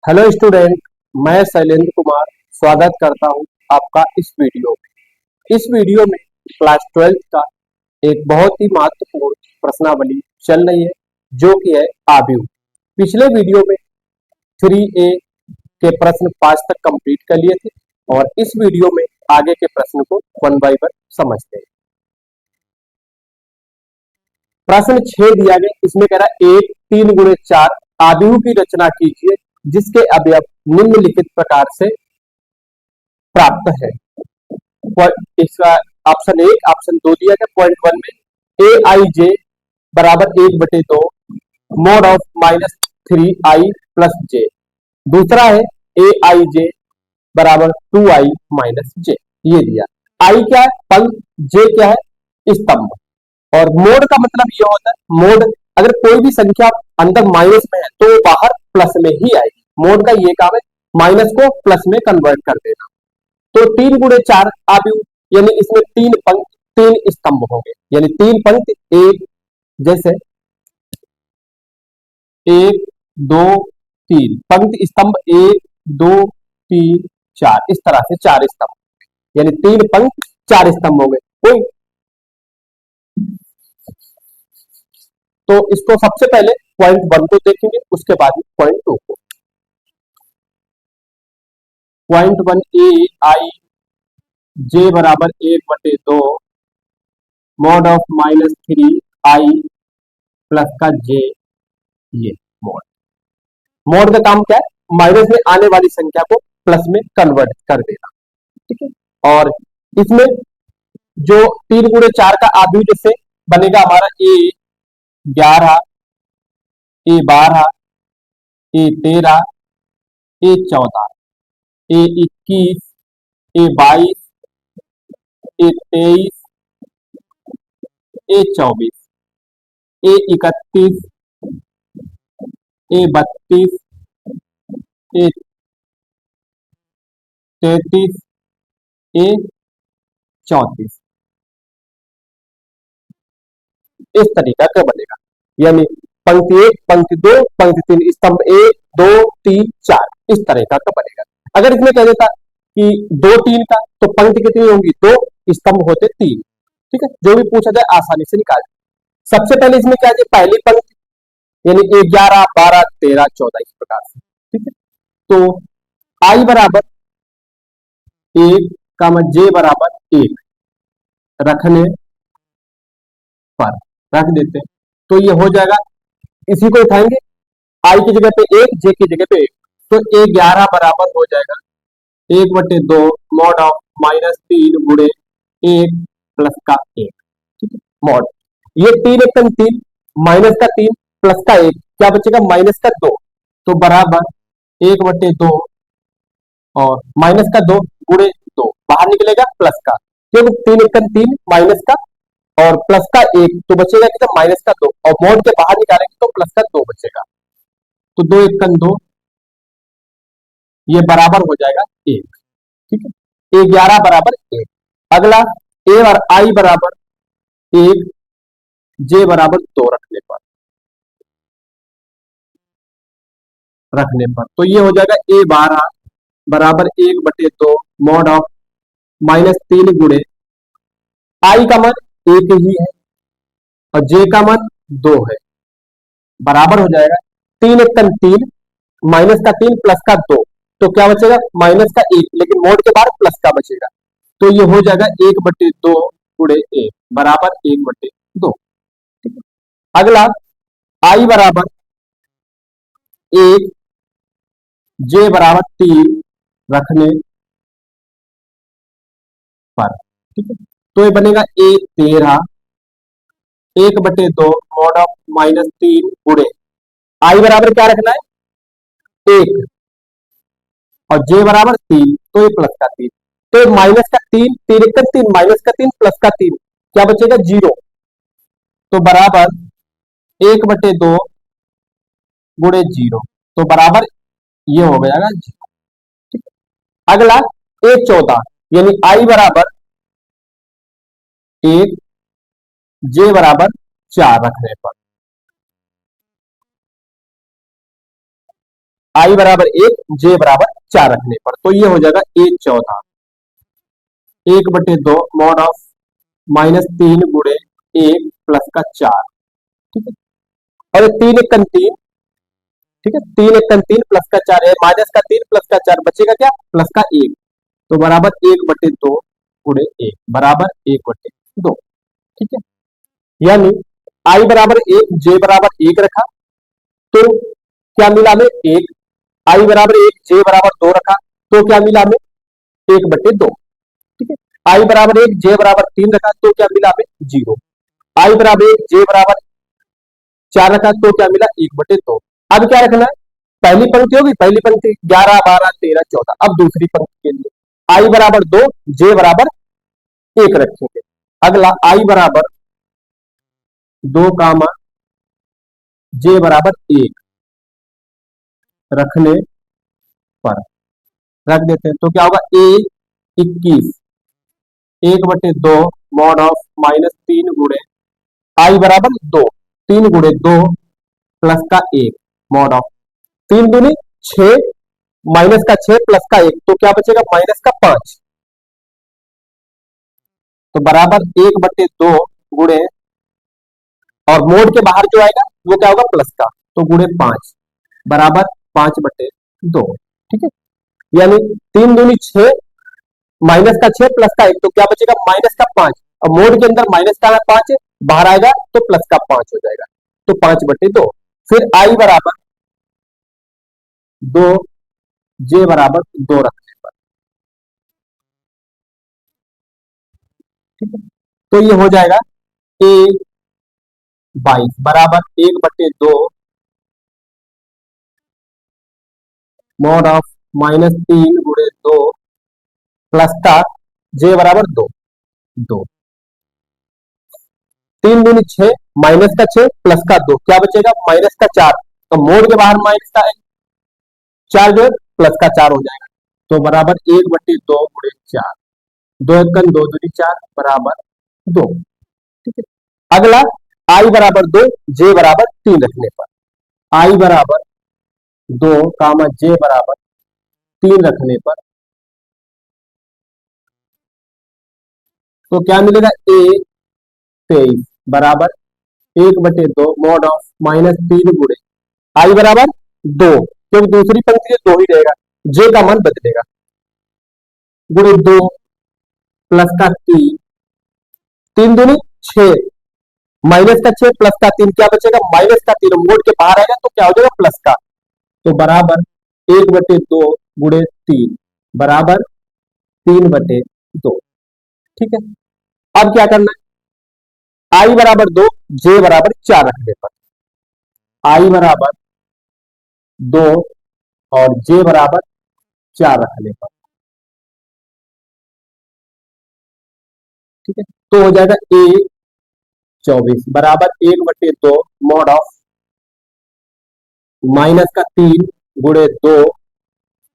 Hello student. मैं शैलेंद्र कुमार स्वागत करता हूं आपका इस वीडियो में। इस वीडियो में क्लास 12 का एक बहुत ही महत्वपूर्ण प्रश्नावली चल रही है जो कि है आव्यूह। पिछले वीडियो में 3A के प्रश्न 5 तक कंप्लीट कर लिए थे और इस वीडियो में आगे के प्रश्न को वन बाय वन समझते हैं। प्रश्न 6 दिया गया, इसमें कह रहा है 1 3 गुणे 4 आव्यूह की रचना कीजिए जिसके अवयव निम्नलिखित प्रकार से प्राप्त है। इसका ऑप्शन 1 ऑप्शन 2 दिया गया। पॉइंट 1 में ए आई जे बराबर 1/2 मोड ऑफ -3i प्लस जे। दूसरा है ए आई जे बराबर 2i माइनस जे। ये दिया। आई क्या है? पंक्ति। जे क्या है? स्तंभ। और मोड का मतलब ये होता है, मोड अगर कोई भी संख्या अंदर माइनस में है तो बाहर प्लस में ही आएगी। मोड का ये काम है माइनस को प्लस में कन्वर्ट कर देना। तो 3 गुणे 4 आव्यूह, यानी इसमें 3 पंक्ति 3 स्तंभ होंगे, यानी 3 पंक्ति एक, जैसे 1 2 3 पंक्ति स्तंभ 1 2 3 4, इस तरह से 4 स्तंभ, यानी 3 पंक्ति 4 स्तंभ होंगे। कोई तो इसको सबसे पहले पॉइंट 1 को देखेंगे, उसके बाद पॉइंट 2 को। पॉइंट 1 ए आई जे बराबर 1/2 मोड ऑफ -3i प्लस का जे। ये मोड मोड का काम क्या है? माइनस में आने वाली संख्या को प्लस में कन्वर्ट कर देना। ठीक है। और इसमें जो 3 गुणे 4 का आव्यूह जैसे बनेगा हमारा ए 11 ए 12 ए 13 ए 14 ए 21 ए 22 ए 23 ए 24 ए 31 ए 32 ए 33 ए 34, इस तरीका का बनेगा। यानी पंक्ति 1 पंक्ति 2 पंक्ति 3 स्तंभ 1 2 3 4, इस तरीका का बनेगा। अगर इसमें कह देता कि 2 3 का, तो पंक्ति कितनी होंगी? 2, स्तंभ होते 3। ठीक है, जो भी पूछा जाए आसानी से निकाल। सबसे पहले इसमें क्या है? पहली पंक्ति, यानी 11 12 13 14, इस प्रकार से। ठीक है, तो आई बराबर 1 का जे बराबर 1 रखने पर रख देते हैं, तो ये हो जाएगा। इसी को उठाएंगे, आई की जगह पे 1 जे की जगह पे 1, तो ए 11 बराबर हो जाएगा 1/2 मॉड ऑफ -3 गुणे 1 प्लस का 1। ठीक है, मॉड ये 3 एकम 3 माइनस का 3 प्लस का 1, क्या बचेगा? माइनस का 2, तो बराबर 1/2 और माइनस का 2 गुणे 2, बाहर निकलेगा प्लस का, क्योंकि 3 एकम 3 माइनस का और प्लस का 1, तो बचेगा कितना? माइनस का 2, और मोड के बाहर निकालेंगे तो प्लस का 2 बचेगा, तो 2 एकम 2, ये बराबर हो जाएगा 1। ठीक है, ए 11 बराबर 1। अगला ए और आई बराबर 1 जे बराबर 2 रखने पर तो ये हो जाएगा ए 12 बराबर 1/2 मॉड ऑफ -3 गुणे आई का मान 1 ही है और जे का मान 2 है, बराबर हो जाएगा 3 एकम 3 माइनस का 3 प्लस का 2, तो क्या बचेगा? माइनस का 1, लेकिन मोड के बाद प्लस का बचेगा, तो ये हो जाएगा 1/2 गुणे 1 बराबर 1/2। अगला आई बराबर 1 जे बराबर 3 रखने पर। ठीक है, तो ये बनेगा ए 13 1/2 मॉड ऑफ -3 गुणे आई बराबर क्या रखना है? 1 और जे बराबर 3, तो ये प्लस का 3, तो माइनस का 3 3 एक 3 माइनस का 3 प्लस का 3, क्या बचेगा? 0, तो बराबर 1/2 गुणे 0, तो बराबर ये हो जाएगा 0। ठीक है, अगला ए 14, यानी आई बराबर 1 जे बराबर 4 रखने पर। आई बराबर 1 जे बराबर 4 रखने पर, तो ये हो जाएगा 1/4 1/2 मॉड ऑफ -3 गुणे 1 प्लस का 4। ठीक है, और 3 1 3, ठीक है, 3 1 3 प्लस का 4 है, माइनस का 3 प्लस का 4 बचेगा क्या, प्लस का 1, तो बराबर 1/2 गुणे 1 बराबर 1/2। ठीक है, यानी आई बराबर 1 जे बराबर 1 रखा, तो क्या मिला हमें 1, आई बराबर 1 जे बराबर 2 रखा, तो क्या मिला हमें 1/2। ठीक है, आई बराबर 1 जे बराबर 3 रखा, तो क्या मिला हमें 0, आई बराबर 1 जे बराबर 4 रखा, तो क्या मिला 1/2। अब क्या रखना है, पहली पंक्ति होगी, पहली पंक्ति 11 12 13 14, अब दूसरी पंक्ति के लिए आई बराबर 2 जे बराबर 1 रखेंगे। अगला आई बराबर 2 कामा जे बराबर 1 रखने पर रख देते हैं, तो क्या होगा ए 21 1/2 मॉड ऑफ -3 गुणे आई बराबर 2, 3 गुणे 2 प्लस का 1 मॉड ऑफ 3 दूनी 6 माइनस का 6 प्लस का 1, तो क्या बचेगा माइनस का 5, तो बराबर 1/2 गुणे, और मोड के बाहर जो आएगा वो क्या होगा प्लस का, तो गुणे 5 बराबर 5/2। ठीक है, यानी 3 दूनी 6 माइनस का 6 प्लस का 1, तो क्या बचेगा माइनस का 5, और मोड के अंदर माइनस का 5 है, बाहर आएगा तो प्लस का 5 हो जाएगा, तो 5/2। फिर आई बराबर 2 जे बराबर 2 रखने पर, ठीक है, तो ये हो जाएगा ए 22 बराबर 1/2 मॉड ऑफ -3 गुणे 2 प्लस का जे बराबर 2, 2 3 दूनी 6 माइनस का 6 प्लस का 2, क्या बचेगा माइनस का 4, तो मोड के बाहर माइनस का 4 जो है प्लस का 4 हो जाएगा, तो बराबर 1/2 गुणे 4, 2 1 2 दूनी 4 बराबर 2। ठीक है, अगला आई बराबर 2 जे बराबर 3 रखने पर, आई बराबर 2 कामा जे बराबर 3 रखने पर, तो क्या मिलेगा ए 23 बराबर 1/2 मॉड ऑफ -3 गुणे आई बराबर 2, क्योंकि दूसरी पंक्ति में 2 ही रहेगा, जे का मान बदलेगा, गुणे 2 प्लस का 3, 3 दूनी 6 माइनस का 6 प्लस का 3, क्या बचेगा माइनस का 3, मोड के बाहर आएगा तो क्या हो जाएगा प्लस का, तो बराबर 1/2 गुणे 3 बराबर 3/2। ठीक है, अब क्या करना है, आई बराबर 2 जे बराबर 4 रखने पर, आई बराबर 2 और जे बराबर 4 रखने पर, ठीक है, तो हो जाएगा ए 24 बराबर 1/2 मॉड ऑफ माइनस का 3 गुणे 2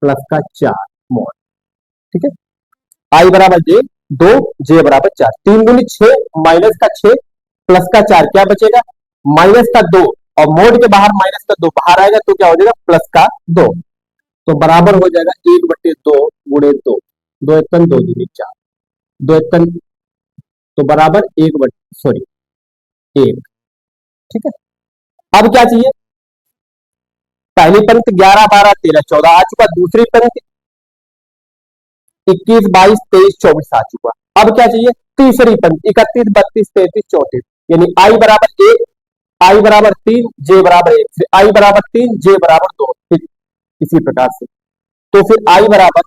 प्लस का 4 मॉड। ठीक है, आई बराबर जे 2 जे बराबर 4, 3 दूनी 6 माइनस का 6 प्लस का 4, क्या बचेगा माइनस का 2, और मोड के बाहर माइनस का 2 बाहर आएगा तो क्या हो जाएगा प्लस का 2, तो बराबर हो जाएगा 1/2 गुणे 2, 2 1 2 दूनी 4, 2 1 तो बराबर 1 ठीक है, अब क्या चाहिए, पहली पंक्ति 11 12 13 14 आ चुका, दूसरी पंक्ति 21 22 23 24 आ चुका, अब क्या चाहिए तीसरी पंक्ति 31 32 33 34, यानी आई बराबर 1 आई बराबर 3 जे बराबर 1, फिर आई बराबर 3 जे बराबर 2, फिर इसी प्रकार से, तो फिर आई बराबर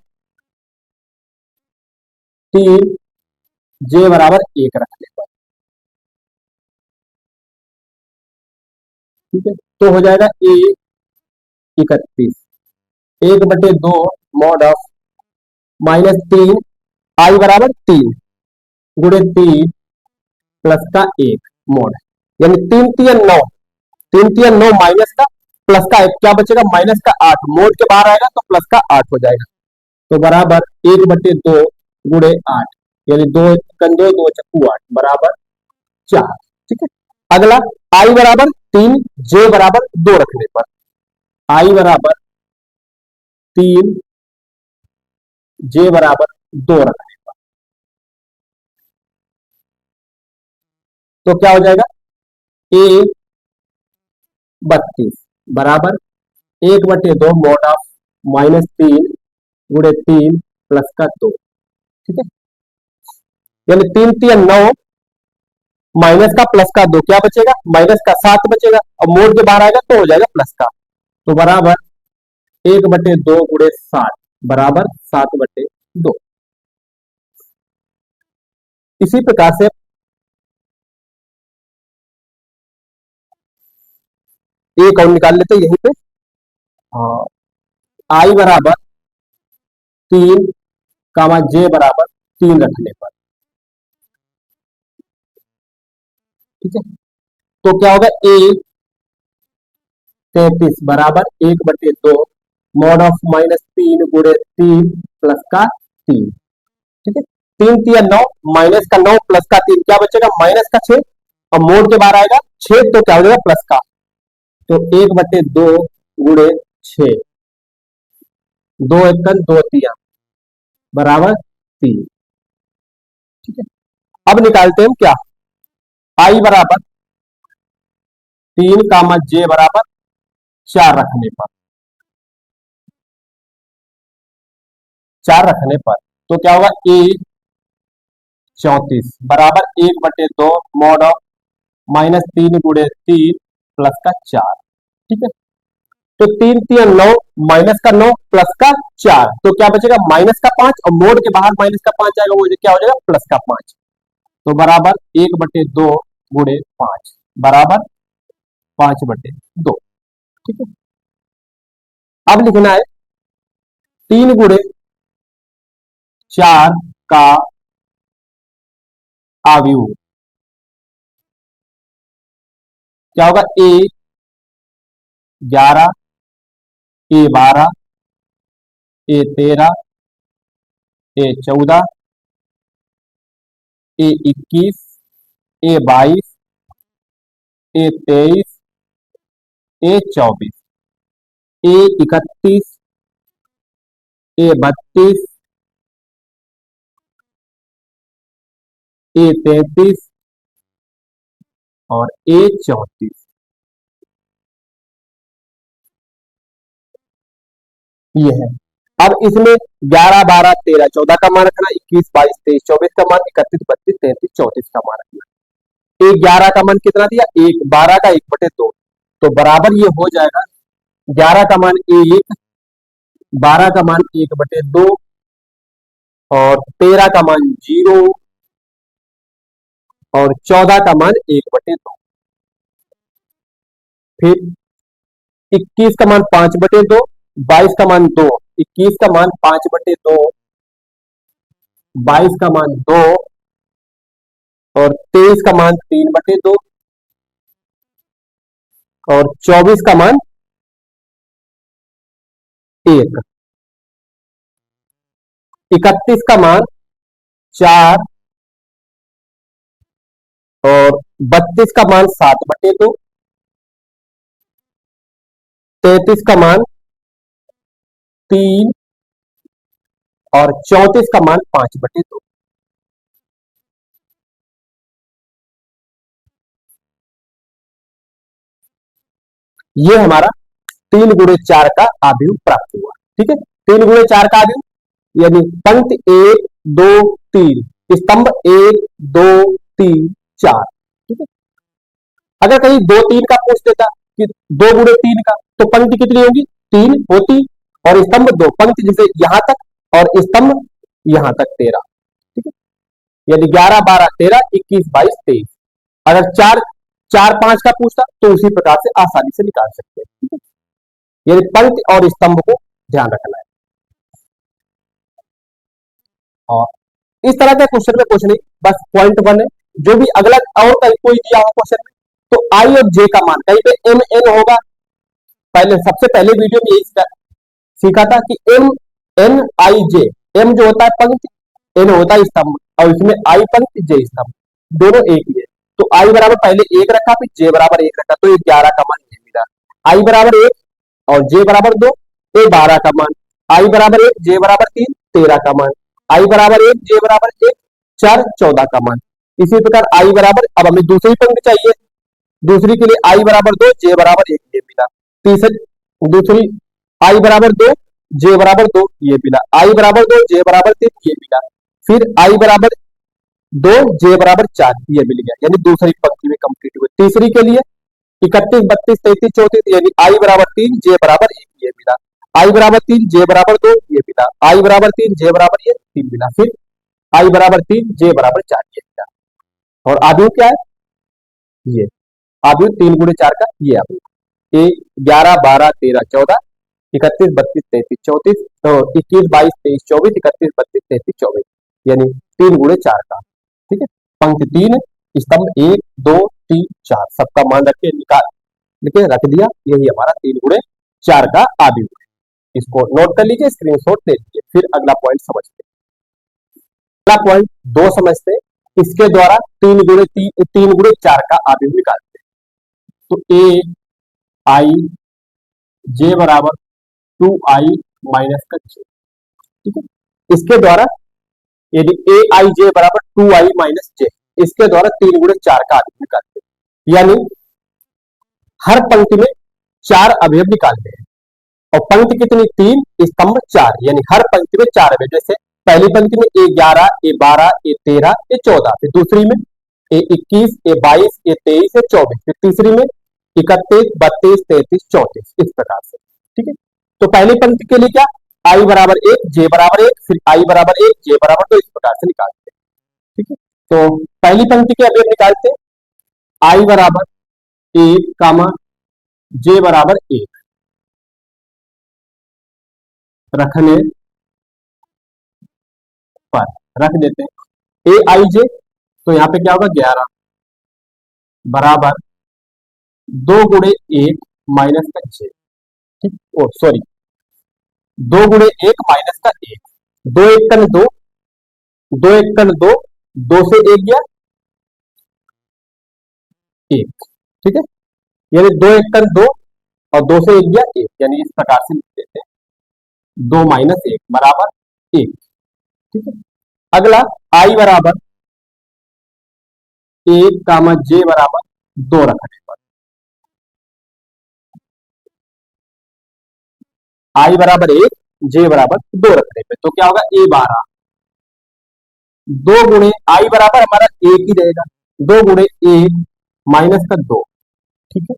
3 जे बराबर 1 रखने पर, ठीक है, तो हो जाएगा ए 31 1/2 मॉड ऑफ -3 आई बराबर 3 गुणे 3 प्लस का 1 मॉड, यानी 3 3 9, 3 3 9 माइनस का प्लस का 1, क्या बचेगा माइनस का 8, मोड के बाहर आएगा तो प्लस का 8 हो जाएगा, तो बराबर 1/2 गुणे 8, यानी 2 2 2 चक्कू 8 बराबर 4। ठीक है, अगला आई बराबर 3 जे बराबर 2 रखने पर, आई बराबर 3 जे बराबर 2 रखने पर, तो क्या हो जाएगा, ए 32 बराबर 1/2 मॉड ऑफ -3 गुणे 3 प्लस का 2। ठीक है, यानी 3 3 9, माइनस का प्लस का 2 क्या बचेगा, माइनस का 7 बचेगा। अब मोड के बाहर आएगा तो हो जाएगा प्लस का, तो बराबर 1/2 गुणे 7 बराबर 7/2। इसी प्रकार से एक और निकाल लेते हैं यहीं पे। आई बराबर 3 कामा जे बराबर 3 रखने पर, ठीक है, तो क्या होगा, ए 33 बराबर 1/2 मॉड ऑफ -3 गुणे 3 प्लस का 3। ठीक है, 3 3 9, माइनस का 9 प्लस का 3 क्या बचेगा, माइनस का 6। और मोड के बाहर आएगा 6 तो क्या हो जाएगा, प्लस का, तो 1/2 गुणे 6, 2 1 2 3 बराबर 3। ठीक है, अब निकालते हैं हम क्या, आई बराबर 3 कामा जे बराबर 4 रखने पर, 4 रखने पर तो क्या होगा, ए 34 बराबर 1/2 मॉड ऑफ -3 गुणे 3 प्लस का 4। ठीक है, तो 3 3 9, माइनस का 9 प्लस का 4, तो क्या बचेगा, माइनस का 5। और मोड के बाहर माइनस का 5 आएगा, वो क्या हो जाएगा, प्लस का 5। तो बराबर 1/2 गुणे 5 बराबर 5/2। ठीक है, अब लिखना है 3 गुणे 4 का आव्यूह, क्या होगा, ए 11, ए 12, ए 13, ए 14, ए 21, ए 22, ए 23, ए 24, ए 31, ए 32, ए 33 और ए 34। ये है। अब इसमें 11 12 13 14 का मान रखना, 21 22 23 24 का मान, 31 32 33 34 का मान रखना। एक 11 का मान कितना दिया, एक, 12 का 1/2, तो बराबर ये हो जाएगा 11 का मान 1, 12 का मान 1/2 और 13 का मान 0 और 14 का मान 1/2। फिर 21 का मान 5/2, 22 का मान 2, 21 का मान 5/2, 22 का मान 2 और 23 का मान 3/2 और 24 का मान 1, 31 का मान 4 और 32 का मान 7/2, 33 का मान 3 और 34 का मान 5/2। ये हमारा 3 गुणे 4 का आव्यूह प्राप्त हुआ। ठीक है, 3 गुणे 4 का आव्यूह यानी पंक्ति 1 2 3, स्तंभ 1 2 3 4। ठीक है, अगर कहीं 2 3 का पूछ देता कि 2 गुणे 3 का, तो पंक्ति कितनी होगी, 3 होती और स्तंभ 2, पंक्ति जैसे यहां तक और स्तंभ यहां तक 13। ठीक है, यानी 11 12 13 21 22 23। अगर 4 4 5 का पूछता तो उसी प्रकार से आसानी से निकाल सकते हैं। ठीक है, यानी पंक्ति और स्तंभ को ध्यान रखना है। और इस तरह के क्वेश्चन में कुछ नहीं, बस पॉइंट 1 है। जो भी अगला और कहीं कोई दिया हो क्वेश्चन में, तो आई और जे का मान कहीं पे एम एन होगा। पहले सबसे पहले वीडियो में यही सीखा था कि एम एन आई जे, एम जो होता है पंक्ति, एन होता है स्तंभ, और इसमें आई पंक्ति जे स्तंभ, दोनों एक ही है। तो आई बराबर पहले 1 रखा, फिर जे बराबर 1 रखा, तो ये 11 का मान ये मिला। आई बराबर 1 और जे बराबर 2, ए 12 का मान, आई बराबर 1, जे बराबर 3, 13 का मान। आई बराबर 1, जे बराबर 1, 4, 14 का मान। इसी प्रकार आई बराबर, अब हमें दूसरी पंक्ति चाहिए, दूसरी के लिए आई बराबर 2, जे बराबर 1 ये मिला। तीसरी दूसरी आई बराबर 2, जे बराबर 2 ये मिला। आई बराबर 2, जे बराबर 3 ये मिला। फिर आई बराबर 2, जे बराबर 4 ये मिल गया, यानी दूसरी पंक्ति में कंप्लीट हुई। तीसरी के लिए 31, 32, 33, 34, यानी आई बराबर 3, जे बराबर 1 ये मिला। आई बराबर 3, जे बराबर 2 ये मिला। आई बराबर 3, जे बराबर ये 3 मिला। फिर आई बराबर 3, जे बराबर 4 ये मिला। और आदि क्या है? ये आदि 3 गुणे 4 का ये आदि। ये 11, 12, 13, 14, 31, 32, 33, 34, तो 21, 22, 23, 24, 31, 32, 33, 24, यानी 3 गुणे 4 का। ठीक है, पंक्ति 3, स्तंभ 1, 2, 3, 4 सबका मान रख के निकाल लेके रख दिया। यही हमारा 3 गुणे 4 का आदि है। इसको नोट कर लीजिए, स्क्रीनशॉट ले लीजिए। फिर अगला पॉइंट समझते हैं। अगला पॉइंट 2 समझते हैं। इसके द्वारा 3 गुणे 4 का आदि निकालते हैं। तो ए आई जे बराबर 2i माइनस का जे। ठीक है, इसके द्वारा यदि ए आई जे बराबर 2i माइनस जे, इसके द्वारा 3 गुणे 4 का आदि निकालते हैं। यानी हर पंक्ति में 4 अवयव निकालते हैं। और पंक्ति कितनी? 3, स्तंभ 4, यानी हर पंक्ति में 4 अवयव। जैसे पहली पंक्ति में ए 11, ए 12, ए 13, ए 14, फिर दूसरी में ए 21, ए 22, ए 23, ए 24, फिर तीसरी में 31, 32, 33, 34, इस प्रकार से। ठीक है, तो पहली पंक्ति के लिए क्या? आई बराबर 1, जे बराबर 1, फिर आई बराबर 1, जे बराबर 2, इस प्रकार से निकालते हैं। ठीक है, तो पहली पंक्ति के अवयव निकालते हैं। आई बराबर 1 कामा जे बराबर 1 रखने पर रख देते हैं ए आई जे, तो यहां पे क्या होगा? 11 बराबर 2 गुणे 1 माइनस का जे। ठीक, ओ सॉरी, 2 गुणे 1 माइनस का 1, 2 1 कन 2, 2 1 कन 2, 2 से 1 गया 1। ठीक है, यानी 2 1 कन 2 और 2 से 1 गया 1, यानी इस प्रकार से लिख देते हैं 2 माइनस 1 बराबर 1। ठीक है, अगला आई बराबर 1 कामा जे बराबर 2 रखने पर, आई बराबर 1, जे बराबर 2 रखने पे, तो क्या होगा? ए 12, 2 गुणे आई बराबर हमारा 1 ही रहेगा, 2 गुणे 1 माइनस का 2। ठीक है,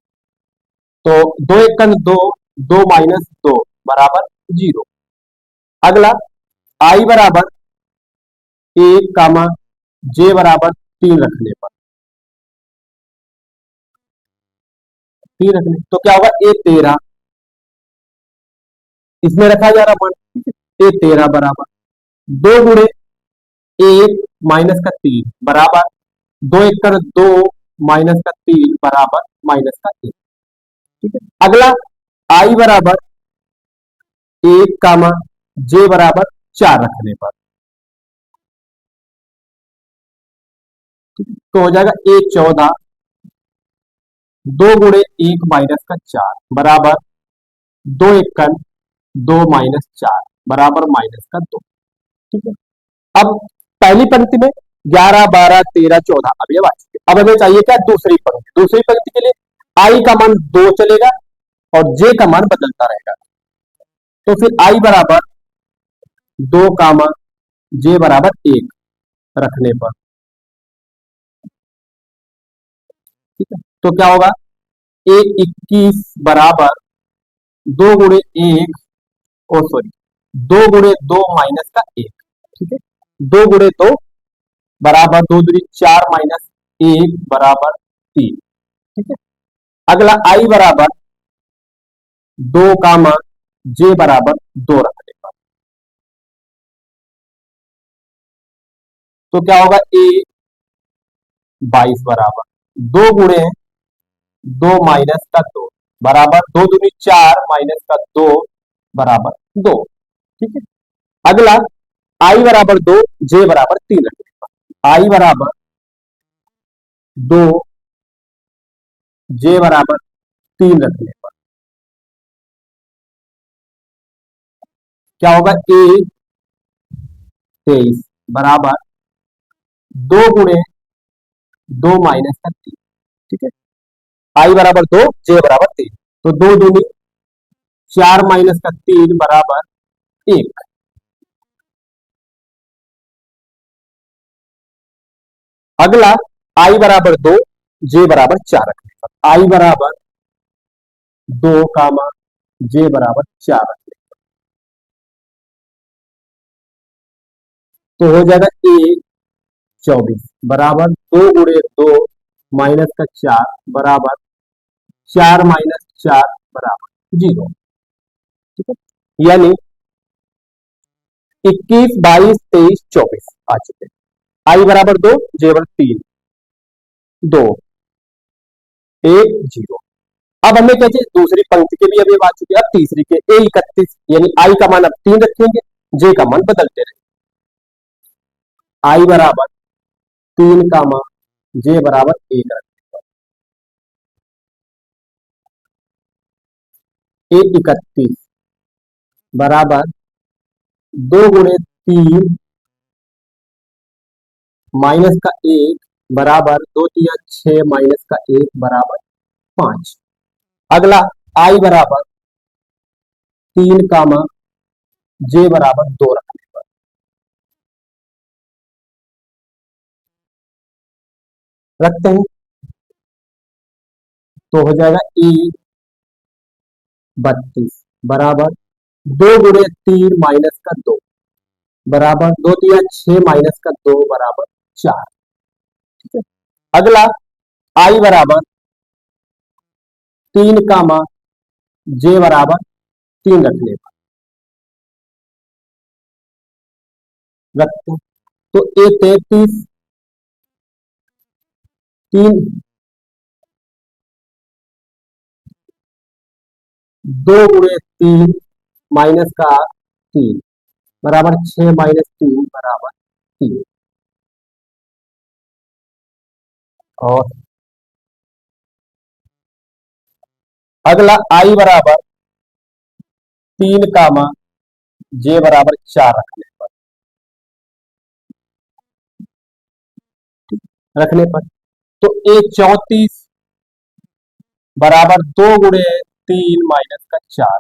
तो 2 1 कन 2, 2 माइनस 2 बराबर 0। अगला आई बराबर 1 कामा जे बराबर 3 रखने पर, 3 रखने तो क्या होगा? ए 13, इसमें रखा जा रहा मान, ए 13 बराबर 2 गुणे 1 माइनस का 3 बराबर 2 1 कर 2 माइनस का 3 बराबर माइनस का 1। ठीक है, अगला आई बराबर 1 कामा जे बराबर 4 रखने पर, ठीक है, तो हो जाएगा ए 14, 2 गुणे 1 माइनस का 4 बराबर 2 1 कन 2 माइनस 4 बराबर माइनस का 2। ठीक है, अब पहली पंक्ति में 11, 12, 13, 14 अवयव आ चुके। अब हमें चाहिए क्या? दूसरी पंक्ति। दूसरी पंक्ति के लिए आई का मान 2 चलेगा और जे का मान बदलता रहेगा। तो फिर आई बराबर 2 कामा जे बराबर 1 रखने पर, ठीक है, तो क्या होगा? ए 21 बराबर 2 गुणे 1, ओ सॉरी, 2 गुणे 2 माइनस का 1। ठीक है, 2 गुणे 2 बराबर 2 दूनी 4 माइनस 1 बराबर 3। ठीक है, अगला आई बराबर 2 कामा जे बराबर 2 रखने पर, तो क्या होगा? ए 22 बराबर 2 गुणे 2 माइनस का 2 बराबर 2 दूनी 4 माइनस का 2 बराबर 2। ठीक है, अगला आई बराबर 2, जे बराबर 3 रखने पर, आई बराबर 2, जे बराबर 3 रखने पर, क्या होगा, ए 23 बराबर 2 गुणे 2 - 3, ठीक है। आई बराबर 2, जे बराबर 3, तो 2 दूनी 4 - 3 बराबर 1। अगला आई बराबर 2, जे बराबर 4 रखने पर, आई बराबर 2 जे बराबर 4 रखने तो हो जाएगा ए 24 बराबर 2 गुणे 2 - 4 बराबर 4 - 4 बराबर 0, ठीक है। यानी 21, 22, 23, 24 आ चुके हैं। आई बराबर 2, जे बराबर 3, 2, 1, 0। अब हमें क्या चाहिए, दूसरी पंक्ति के भी अभी आ चुके हैं, अब तीसरी के ए 31, यानी आई का मान अब 3 रखेंगे, जे का मान बदलते रहेंगे। आई बराबर 3, जे बराबर 1 रखेंगे। ए 31 बराबर 2 गुणे 3 माइनस का 1 बराबर 2 - 3 = 6 माइनस का 1 बराबर 5। अगला आई बराबर 3, जे बराबर 2 रखने पर रखते हैं तो हो जाएगा ई 32 बराबर 2 गुणे 3 माइनस का 2 बराबर 2 - 3 = 6 माइनस का 2 बराबर 4, ठीक है। अगला आई बराबर 3, जे बराबर 3 रखने पर रखते हैं तो ए 33 3 2 गुणे 3 माइनस का 3 बराबर 6 माइनस 3 बराबर 3। और अगला आई बराबर 3, जे बराबर 4 रखने पर तो ए 34 बराबर 2 गुणे 3 माइनस का 4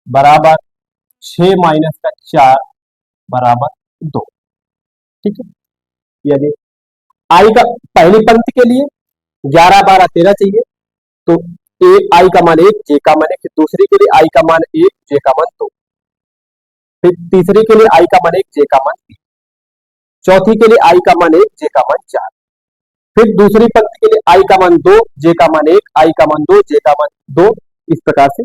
बराबर 6 माइनस का 4 बराबर 2, ठीक है। यानी आई का पहली पंक्ति के लिए 11, 12, 13 चाहिए, तो ए आई का मान 1, जे का मान 1, फिर दूसरी के लिए आई का मान 1, जे का मान 2, फिर तीसरी के लिए आई का मान 1, जे का मान 3, चौथी के लिए आई का मान 1, जे का मान 4, फिर दूसरी पंक्ति के लिए आई का मान 2, जे का मान 1, आई का मान 2, जे का मान 2, इस प्रकार से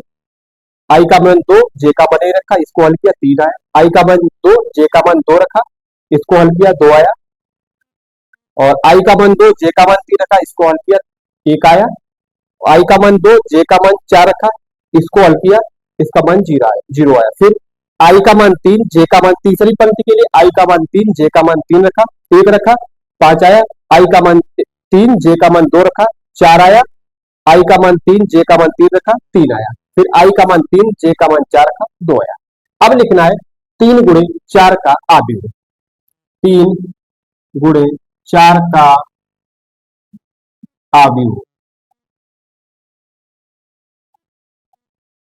आई का मान 2, जे का मान 1 रखा, इसको हल किया 3 आया, आई का मान 2, जे का मान 2 रखा, इसको हल किया 2 आया, और आई का मान 2, जे का मान 3 रखा, इसको हल किया 1 आया, आई का मान 2, जे का मान 4 रखा, इसको हल किया, इसका मान 0 आया। फिर आई का मान 3, जे का मान, तीसरी पंक्ति के लिए आई का मान 3, जे का मान 3 रखा, 1 रखा, 5 आया, आई का मान 3, जे का मान 2 रखा, 4 आया, आई का मान 3, जे का मान 3 रखा, 3 आया, फिर आई का मान 3, जे का मान 4 रखा, 2 आया। अब लिखना है 3 गुणे 4 का आव्यूह, 3 गुणे 4 का आव्यूह।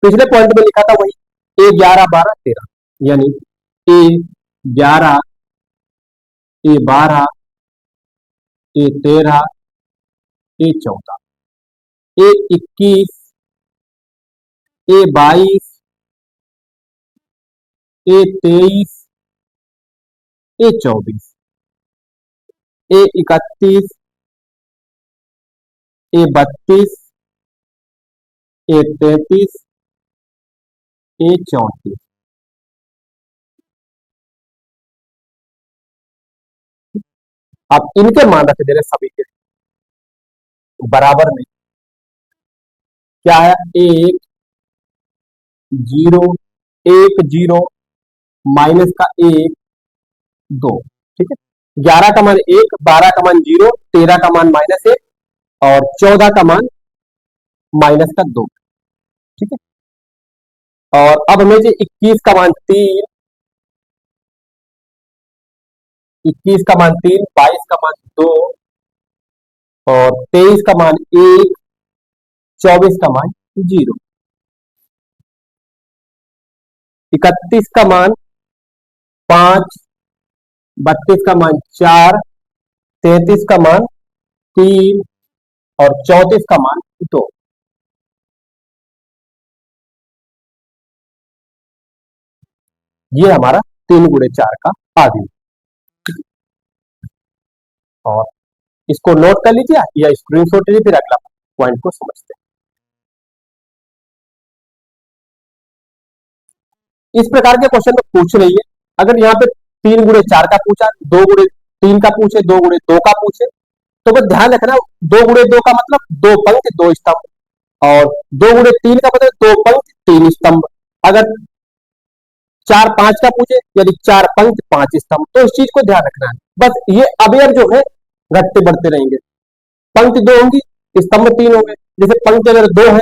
पिछले पॉइंट में लिखा था वही ए 11, 12, 13, यानी ए 11, ए 12, ए 13, ए 14, ए 21, ए 22, ए 23, ए 24, ए 31, ए 32, ए 33, ए 34। अब इनके मान रख दे रहे सभी के बराबर में, क्या है, 1 0 1 0 माइनस का 1 2, ठीक है। 11 का मान 1, 12 का मान 0, 13 का मान -1 और 14 का मान -2, ठीक है। और अब हमें जो 21 का मान 3, 21 का मान 3, 22 का मान 2 और 23 का मान 1, 24 का मान 0, 31 का मान 5, 32 का मान 4, 33 का मान 3 और 34 का मान 2। ये हमारा 3 गुणे 4 का आदि। और इसको नोट कर लीजिए या स्क्रीनशॉट लीजिए, फिर अगला पॉइंट को समझते हैं। इस प्रकार के क्वेश्चन में पूछ रही है, अगर यहाँ पे 3 गुणे 4 का पूछा, 2 गुणे 3 का पूछे, 2 गुणे 2 का पूछे, तो बस ध्यान रखना 2 गुणे 2 का मतलब 2 पंक्ति 2 स्तंभ, और 2 गुणे 3 का मतलब 2 पंक्ति 3 स्तंभ। अगर 4 5 का पूछे यानी 4 पंक्ति 5 स्तंभ, तो इस चीज को ध्यान रखना है। बस ये अवयव जो है घटते बढ़ते रहेंगे। पंक्ति 2 होंगी, स्तंभ 3 होंगे। जैसे पंक्ति अगर 2 है,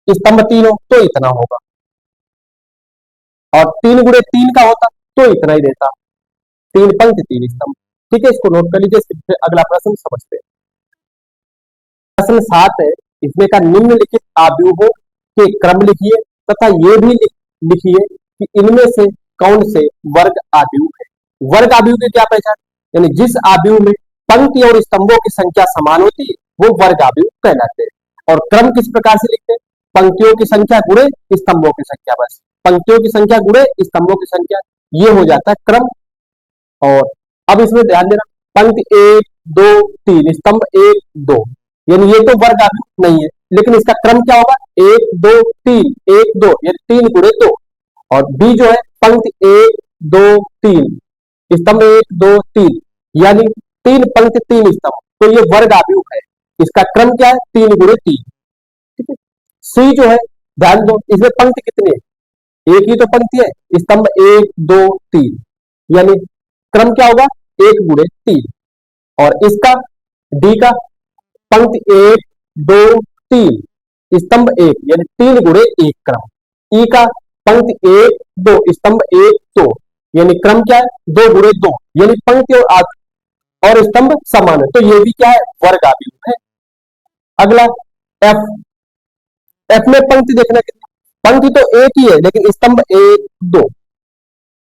स्तंभ 3 हो तो इतना होगा, और 3 गुणे 3 का होता तो इतना ही रहता, 3 पंक्ति 3 स्तंभ। ठीक है, इसको नोट कर लीजिए, फिर अगला प्रश्न समझते हैं। प्रश्न 7 है, इसमें का निम्नलिखित आव्यूहों के क्रम लिखिए तथा ये भी लिखिए कि इनमें से कौन से वर्ग आव्यूह है। वर्ग आव्यूह की क्या पहचान, यानी जिस आव्यूह में पंक्ति और स्तंभों की संख्या समान होती है वो वर्ग आव्यूह कहलाते हैं। और क्रम किस प्रकार से लिखते हैं, पंक्तियों की संख्या गुणे स्तंभों की संख्या, बस पंक्तियों की संख्या गुणे स्तंभों की संख्या, ये हो जाता है क्रम। और अब इसमें ध्यान देना, पंक्ति 1 2 3 स्तंभ 1 2, यानी ये तो वर्ग आव्यूह नहीं है, लेकिन इसका क्रम क्या होगा, 1 2 3 1 2, यानी 3 गुणे 2। और बी जो है पंक्ति 1 2 3 स्तंभ 1 2 3, यानी 3 पंक्ति 3 स्तंभ, तो ये वर्ग आव्यूह है। इसका क्रम क्या है, 3 गुणे 3। ठीक है। सी जो है, ध्यान दो इसमें पंक्ति कितनी है, एक ही तो पंक्ति है, स्तंभ 1 2 3, यानी क्रम क्या होगा, 1 गुणे 3। और इसका डी का पंक्ति 1 2 3 स्तंभ 1, यानी 3 गुणे 1 क्रम। ई का पंक्ति 1 2 स्तंभ 1 2, यानी क्रम क्या है, 2 गुणे 2, यानी पंक्ति और स्तंभ समान है, तो ये भी क्या है, वर्ग आव्यूह है। अगला एफ, एफ में पंक्ति देखना कितनी, पंक्ति तो एक ही है लेकिन स्तंभ 1 2,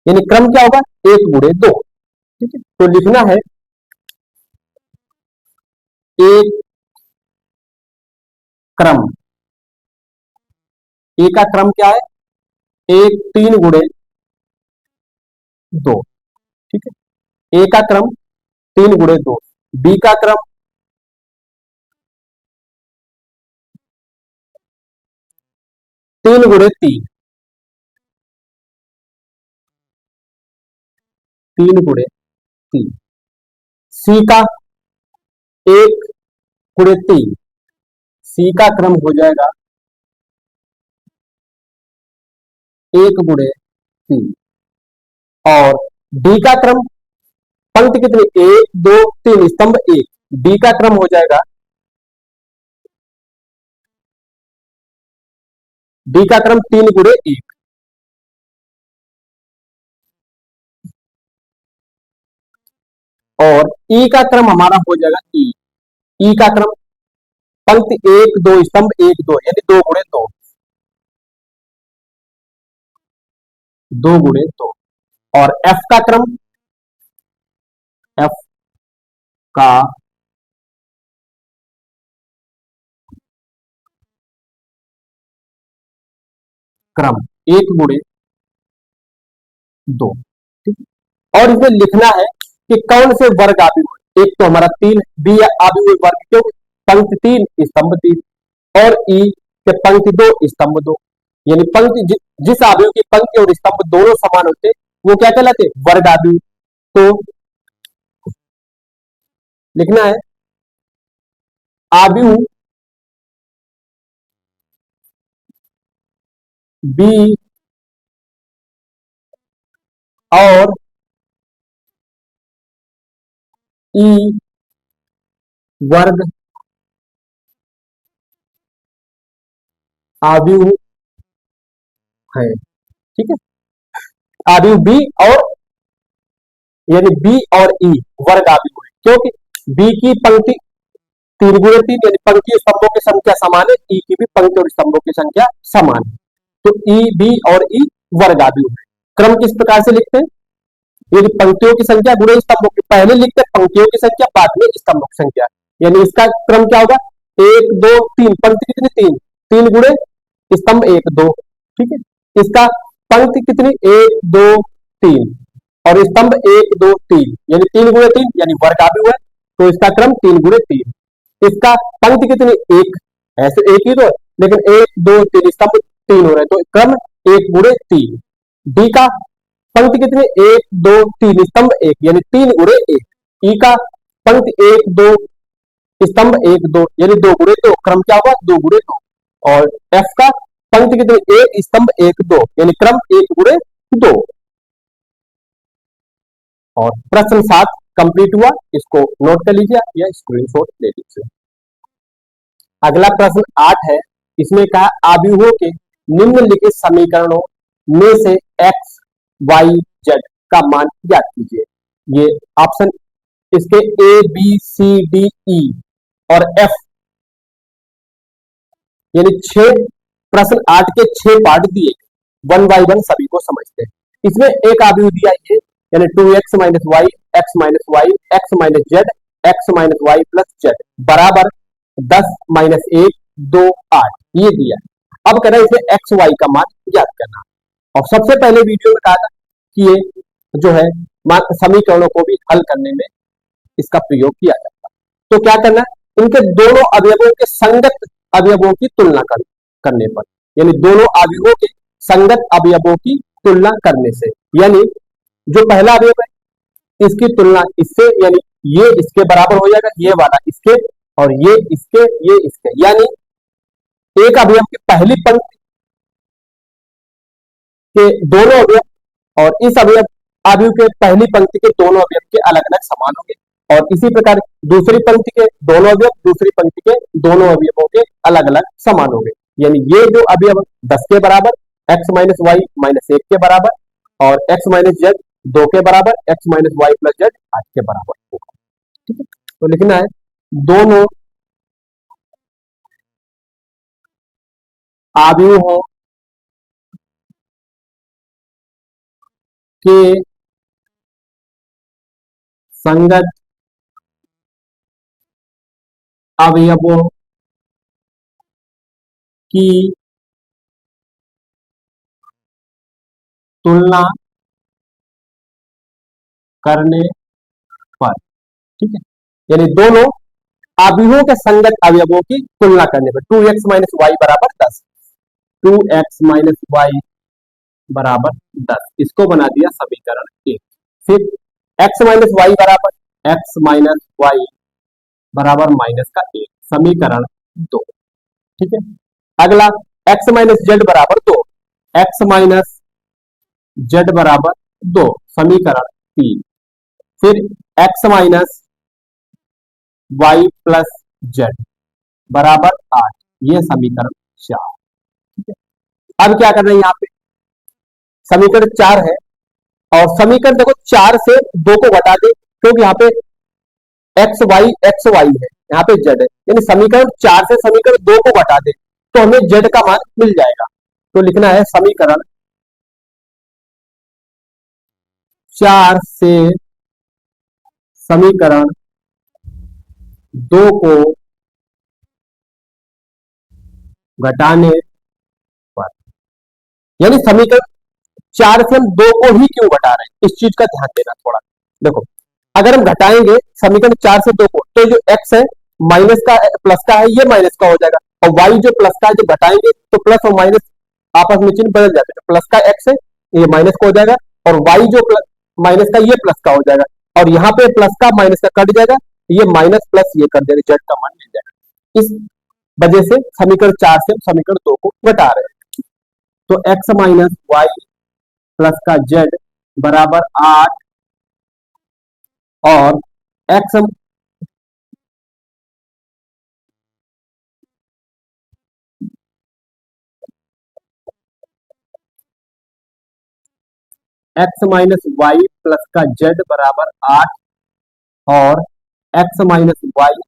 यानी क्रम क्या होगा, 1 गुणे 2। ठीक है, तो लिखना है एक क्रम, ए का क्रम क्या है, 3 गुणे 2। ठीक है, ए का क्रम 3 गुणे 2, बी का क्रम 3 गुणे 3, 3 गुणे 3, सी का 1 गुणे 3, सी का क्रम हो जाएगा 1 गुणे 3। और डी का क्रम, पंक्ति कितनी, 1 2 3 स्तंभ 1, डी का क्रम हो जाएगा, डी का क्रम 3 गुणे 1। और ई का क्रम हमारा हो जाएगा ई, ई का क्रम पंक्ति 1 2 स्तंभ 1 2, यानी 2 गुणे 2, 2 गुणे 2। और एफ का क्रम, एफ का क्रम 1 गुणे 2। ठीक है, और इसमें लिखना है कि कौन से वर्ग आव्यूह है। एक तो हमारा 3 बी आव्यूह वर्ग, क्यों, पंक्ति 3 स्तंभ 3, और ई के पंक्ति 2 स्तंभ 2, यानी पंक्ति जिस आव्यूह की पंक्ति और स्तंभ दोनों समान होते वो क्या कहलाते, वर्ग आव्यूह। तो लिखना है आव्यूह बी और ई वर्ग आव्यूह है। ठीक है, आव्यूह बी और यानी बी और ई वर्ग आव्यूह है, क्योंकि बी की पंक्ति 3 गुणे 3 यानी पंक्ति स्तंभों की संख्या समान है, ई की भी पंक्ति और स्तंभों की संख्या समान है, तो ई बी और ई वर्ग आव्यूह है। क्रम किस प्रकार से लिखते हैं, यदि पंक्तियों की संख्या गुणे स्तंभों की, पहले लिखते हैं पंक्तियों की संख्या बाद में स्तंभों की संख्या, यानी इसका क्रम क्या होगा, 1 2 3, पंक्ति कितनी 3, 3 गुणे स्तंभ 1 2, ठीक है। इसका पंक्ति कितनी 1 2 3 और स्तंभ 1 2 3 यानी 3 गुणे 3 यानी वर्ग आव्यूह है, तो इसका क्रम 3 गुणे 3। इसका पंक्ति कितनी एक, ऐसे एक ही तो है, लेकिन 1 2 3 स्तंभ 3 हो रहे हैं, तो क्रम 1 गुणे 3। डी का पंक्ति कितनी 1 2 3 स्तंभ 1 यानी 3 गुणे 1। ई का पंक्ति 1 2 स्तंभ 1 2 यानी 2 गुणे 2, क्रम क्या होगा 2 गुणे 2। और एफ का पंक्ति कितनी 1 स्तंभ 1 2 यानी क्रम 1 गुणे 2। और प्रश्न 7 कंप्लीट हुआ, इसको नोट कर लीजिए या स्क्रीनशॉट ले लीजिए। अगला प्रश्न 8 है, इसमें कहा आव्यूहों के निम्नलिखित समीकरणों में से एक्स वाई जेड का मान ज्ञात कीजिए। ये ऑप्शन इसके A B C D E और एफ यानी 6 प्रश्न 8 के 6 पार्ट दिए, 1 बाय 1 सभी को समझते हैं। इसमें एक आव्यूह दिया है यानी 2x minus y x minus y x minus z x minus y plus z बराबर 10 माइनस 1 2 8, ये दिया है। अब कह रहा है इसे एक्स वाई का मान ज्ञात करना। और सबसे पहले वीडियो में कहा था कि ये जो है समीकरणों को भी हल करने में इसका प्रयोग किया जाता है। तो क्या करना है, इनके दोनों अवयवों के संगत अवयवों की तुलना करने पर, यानी दोनों अवयवों के संगत अवयवों की तुलना करने से, यानी जो पहला अवयव है इसकी तुलना इससे, यानी ये इसके बराबर हो जाएगा, ये वाला इसके और ये इसके, ये इसके, यानी एक अवयव की पहली पंक्ति के दोनों अवयव और इस अवयव के पहली पंक्ति के दोनों अवयव के अलग अलग समान होंगे, और इसी प्रकार दूसरी पंक्ति के दोनों अवयव दूसरी पंक्ति के दोनों अवयवों के अलग अलग समान होंगे। यानी ये जो अवयव 10 के बराबर एक्स माइनस वाई माइनस 1 के बराबर और एक्स माइनस जेड 2 के बराबर x minus y plus z 8 के बराबर होगा। ठीक है, तो लिखना है दोनों अवयवों के संगत अवयवों की तुलना करने पर, ठीक है, यानी दोनों अवयवों के संगत अवयवों की तुलना करने पर 2x माइनस वाई बराबर 10, 2x माइनस वाई बराबर 10, इसको बना दिया समीकरण 1। फिर x माइनस वाई बराबर x माइनस वाई बराबर माइनस का 1, समीकरण 2। ठीक है, अगला x माइनस जेड बराबर 2, x माइनस जेड बराबर 2, समीकरण 3। फिर x minus y plus z बराबर 8, यह समीकरण 4। ठीक है, अब क्या करना है, यहाँ पे समीकरण 4 है और समीकरण देखो 4 से 2 को घटा दे, क्योंकि यहाँ पे एक्स वाई है, यहाँ पे जेड है, यानी समीकरण 4 से समीकरण 2 को घटा दे तो हमें जेड का मान मिल जाएगा। तो लिखना है समीकरण 4 से समीकरण 2 को घटाने पर, यानी समीकरण 4 से हम 2 को ही क्यों घटा रहे हैं, इस चीज का ध्यान देना थोड़ा। देखो अगर हम घटाएंगे समीकरण 4 से 2 को, तो जो x है माइनस का प्लस का है, ये माइनस का हो जाएगा, और y जो प्लस का है जब घटाएंगे तो प्लस और माइनस आपस में चिन्ह बदल जाते हैं, प्लस का x है ये माइनस का हो जाएगा, और y जो माइनस का ये प्लस का हो जाएगा, और यहाँ पे प्लस का माइनस का कट जाएगा, ये माइनस प्लस ये कर देगा, जेड का मान मिल जाएगा। इस वजह से समीकरण 4 से समीकरण 2 को घटा रहे हैं। तो x माइनस वाई प्लस का जेड बराबर 8 और x x minus y plus का जेड बराबर 8 और एक्स माइनस वाई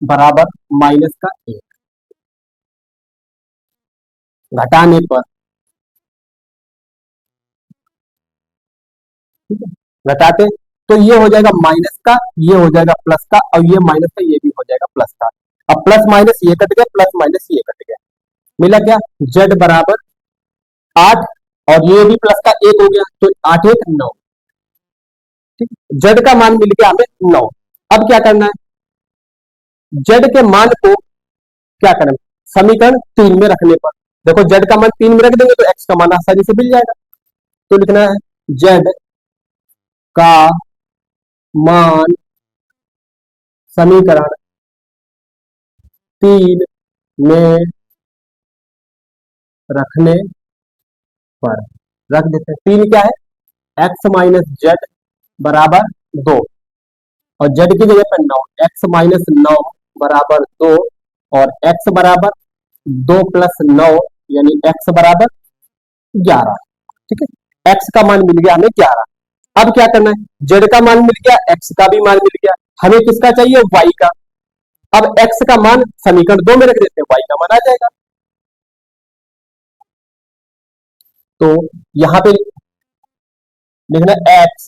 बराबर माइनस का 1 घटाने पर, ठीक है, घटाते तो ये हो जाएगा माइनस का, ये हो जाएगा प्लस का, और ये माइनस का, ये भी हो जाएगा प्लस का। अब प्लस माइनस ये कट गया, प्लस माइनस ये कट गया, मिला क्या, जेड बराबर 8 और ये भी प्लस का 1 हो गया, तो 8 1 9, ठीक, जेड का मान मिल गया हमें 9। अब क्या करना है, जेड के मान को क्या करें, समीकरण 3 में रखने पर, देखो जेड का मान 3 में रख देंगे तो एक्स का मान आसानी से मिल जाएगा। तो लिखना है जेड का मान समीकरण 3 में रखने पर, रख देते हैं। 3 क्या है, एक्स माइनस जेड बराबर 2 और जेड की जगह पर 9, एक्स माइनस 9 बराबर 2 और एक्स बराबर 2 प्लस 9 यानी एक्स बराबर 11, ठीक है, एक्स का मान मिल गया हमें 11। अब क्या करना है, जेड का मान मिल गया, एक्स का भी मान मिल गया, हमें किसका चाहिए, वाई का। अब एक्स का मान समीकरण 2 में रख देते हैं, वाई का मान आ जाएगा। तो यहां पे लिखना एक्स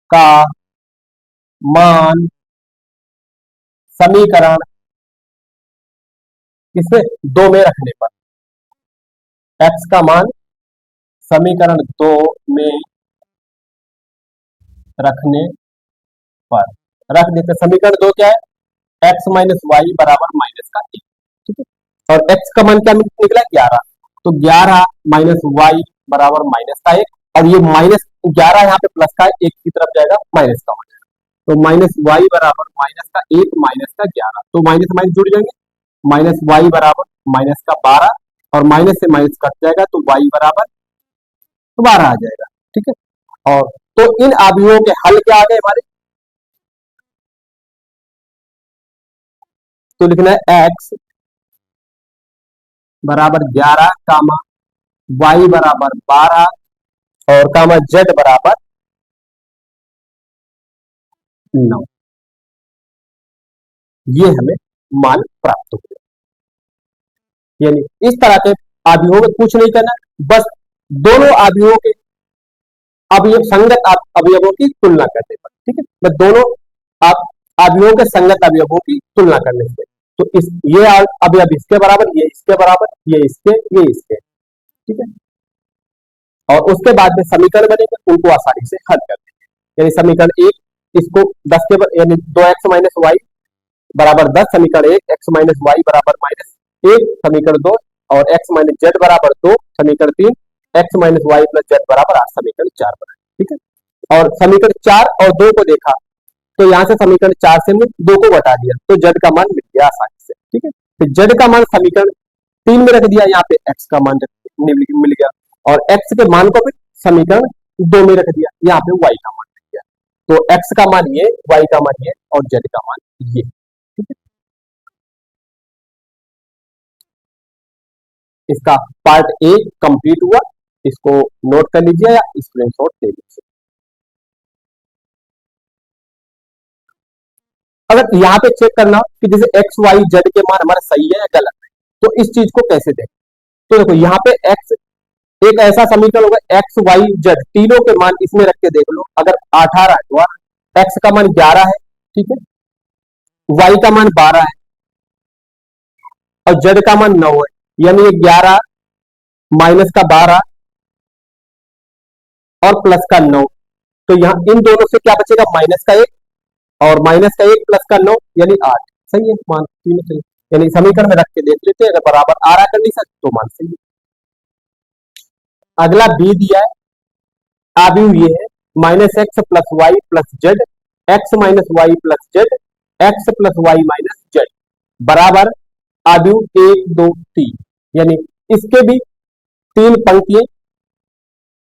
का मान समीकरण किसमें, 2 में रखने पर, एक्स का मान समीकरण 2 में रखने पर, रख देते, समीकरण 2 क्या है, एक्स माइनस वाई बराबर माइनस का 1, ठीक है, और एक्स का मान क्या निकला, 11, तो 11 माइनस वाई बराबर माइनस का 1, और ये माइनस 11 यहाँ पे प्लस का 1 की तरफ जाएगा, माइनस का हो जाएगा, तो माइनस वाई बराबर माइनस का 1 माइनस का 11, तो माइनस माइनस जुड़ जाएंगे, माइनस वाई बराबर माइनस का 12 और माइनस से माइनस कट जाएगा तो वाई बराबर 12 आ जाएगा, ठीक है। और तो इन अवयवों के हल क्या आ गए हमारे, तो लिखना है एक्स बराबर 11 कामा वाई बराबर 12 और कामा जेड बराबर 9, ये हमें मान प्राप्त हो गया। यानी इस तरह के अवयवों में कुछ नहीं करना, बस दोनों अवयवों के अवयव संगत अवयवों की तुलना करने पर, ठीक है, बस दोनों अवयवों के संगत अवयवों की तुलना करने से, तो इस ये अवयव इसके बराबर, ये इसके बराबर, ये इसके, ठीक है, और उसके बाद में समीकरण बनेंगे, उनको आसानी से हल कर देंगे। यानी समीकरण 1 इसको 10 के यानी 2x माइनस वाई बराबर 10, समीकरण 1 एक्स माइनस वाई बराबर माइनस 1, समीकरण 2 और एक्स माइनस जेड बराबर 2, समीकरण 3 x minus y plus z बराबर 8, समीकरण 4 बना, ठीक है। और समीकरण 4 और 2 को देखा तो यहां से समीकरण 4 से 2 को घटा दिया तो जेड का मान मिल गया आसानी से, ठीक है, तो जेड का मान समीकरण 3 में रख दिया, यहाँ पे एक्स का मान मिल गया और एक्स के मान को फिर समीकरण 2 में रख दिया, यहाँ पे वाई का मान मिल गया, तो एक्स का मान ये, वाई का मान ये और जेड का मान ये, ठीक है। इसका पार्ट ए कंप्लीट हुआ, इसको नोट कर लीजिए या स्क्रीनशॉट ले लीजिए। अगर यहाँ पे चेक करना कि जैसे एक्स वाई जेड के मान हमारा सही है या गलत है, तो इस चीज को कैसे देखें, तो देखो यहाँ पे एक्स एक ऐसा समीकरण होगा, एक्स वाई जेड तीनों के मान इसमें रख के देख लो, अगर 18 है तो एक्स का मान 11 है, ठीक है, वाई का मान 12 है और जेड का मान 9 है, यानी ये 11 माइनस का 12 और प्लस का 9, तो यहाँ इन दोनों से क्या बचेगा, माइनस का 1 और माइनस का 1 प्लस का 9 यानी 8, सही है, मान तीनों सही, यानी समीकरण में रख के देख लेते हैं, अगर बराबर आ रहा कंडीशन तो मान सही है। अगला बी दिया है, अवयव ये है minus x plus y plus z, x minus y plus z, x plus y minus z बराबर अवयव 1 2 3, यानी इसके भी 3 पंक्तियां,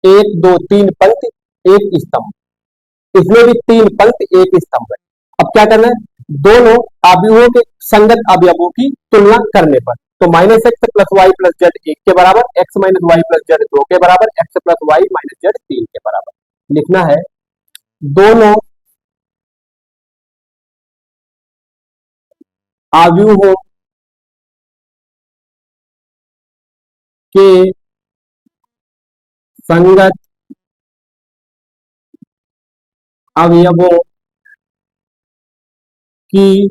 1 2 3 पंक्ति 1 स्तंभ, इसमें भी 3 पंक्ति 1 स्तंभ है। अब क्या करना है, दोनों अवयवों के संगत अवयवों की तुलना करने पर, तो minus x plus y plus z 1 के बराबर, x minus y plus z 2 के बराबर, x plus y minus z 3 के बराबर लिखना है। दोनों अवयवों के संगत अवयवों की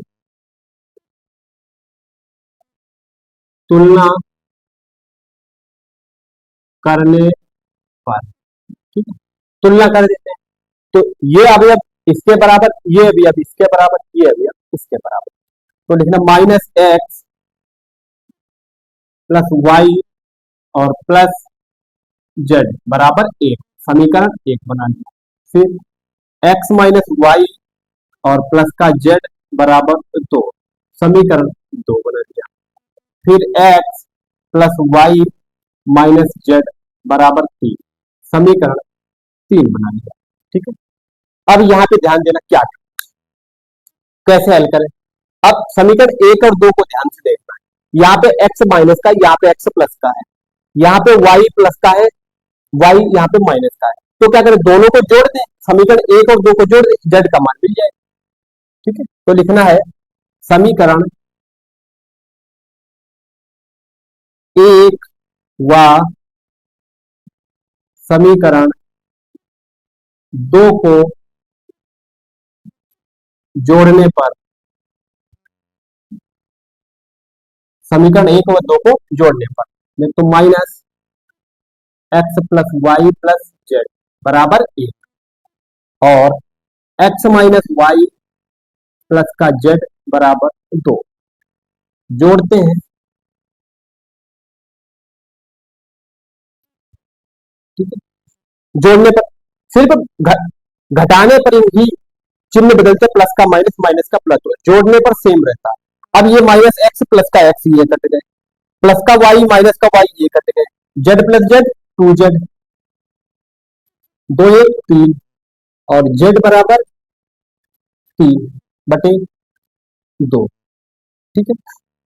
तुलना करने पर, ठीक है, तुलना कर देते हैं। तो ये अवयव इसके बराबर, ये अवयव इसके बराबर, ये अवयव इसके बराबर, तो लिखना माइनस एक्स प्लस वाई और प्लस जेड बराबर 1, समीकरण 1 बना लिया। फिर एक्स माइनस वाई और प्लस का जेड बराबर 2, समीकरण 2 बना लिया। फिर x plus y minus z बराबर 3, समीकरण 3 बना लिया। ठीक है, अब यहां पे ध्यान देना क्या कैसे हल करें। अब समीकरण 1 और 2 को ध्यान से देखना है। यहाँ पे x माइनस का, यहाँ पे x प्लस का है, यहाँ पे y प्लस का है, y यहाँ पे माइनस का है। तो क्या करें, दोनों को जोड़ दें, समीकरण 1 और 2 को जोड़ दें, z का मान मिल जाए। ठीक है, तो लिखना है समीकरण 1 व समीकरण 2 को जोड़ने पर, समीकरण 1 और 2 को जोड़ने पर तो minus x plus y plus z बराबर 1 और एक्स माइनस वाई प्लस का जेड बराबर 2 जोड़ते हैं। ठीक है, जोड़ने पर सिर्फ घटाने पर ही चिन्ह बदलते, प्लस का माइनस, माइनस का प्लस हो, जोड़ने पर सेम रहता है। अब ये माइनस एक्स प्लस का एक्स ये कट गए, प्लस का वाई माइनस का वाई ये कट गए, जेड प्लस जेड 2z, 2 1 3 और जेड बराबर 3/2। ठीक है,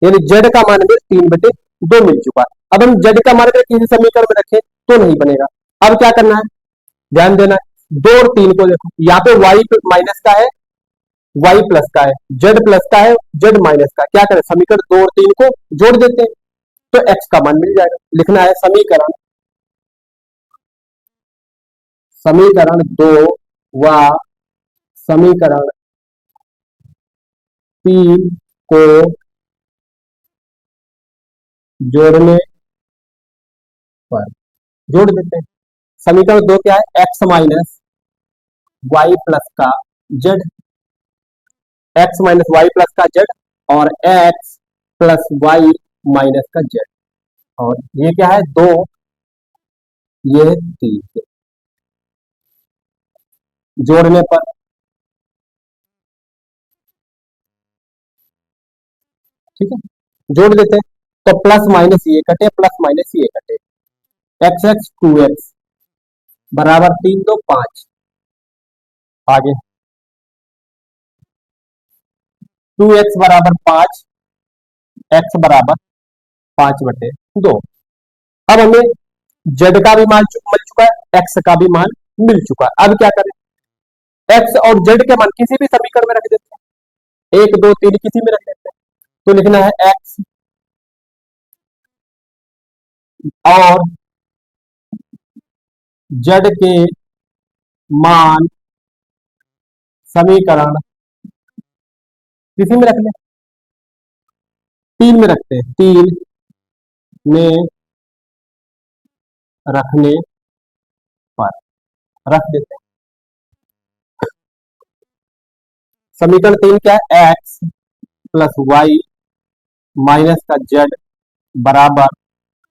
यानी जेड का मान में 3/2 मिल चुका। अब हम जेड का मान अगर किसी समीकरण में रखें तो नहीं बनेगा। अब क्या करना है, ध्यान देना है, 2 और 3 को देखो, यहाँ पे वाई माइनस का है, वाई प्लस का है, जेड प्लस का है, जेड माइनस का, क्या करें समीकरण 2 और 3 को जोड़ देते हैं तो एक्स का मान मिल जाएगा। लिखना है समीकरण समीकरण 2 व समीकरण 3 को जोड़ने पर, जोड़ देते हैं। समीकरण 2 क्या है, एक्स माइनस वाई प्लस का z, x minus y plus का जेड और एक्स प्लस वाई माइनस का जेड, और ये क्या है 2, ये 3, जोड़ने पर ठीक है, जोड़ देते हैं तो प्लस माइनस ये कटे, प्लस माइनस ये कटे, एक्स एक्स 2x बराबर 3 2 5, आगे 2x बराबर 5, x बराबर 5/2। अब हमें z का भी मान मिल चुका है, x का भी मान मिल चुका है। अब क्या करें, x और z के मान किसी भी समीकरण में रख देते हैं, 1 2 3 किसी में रख देते हैं। तो लिखना है x और z के मान समीकरण किसी में रख ले, 3 में रखते हैं, 3 में रखने पर रख देते हैं। समीकरण 3 क्या है, एक्स प्लस वाई माइनस का जेड बराबर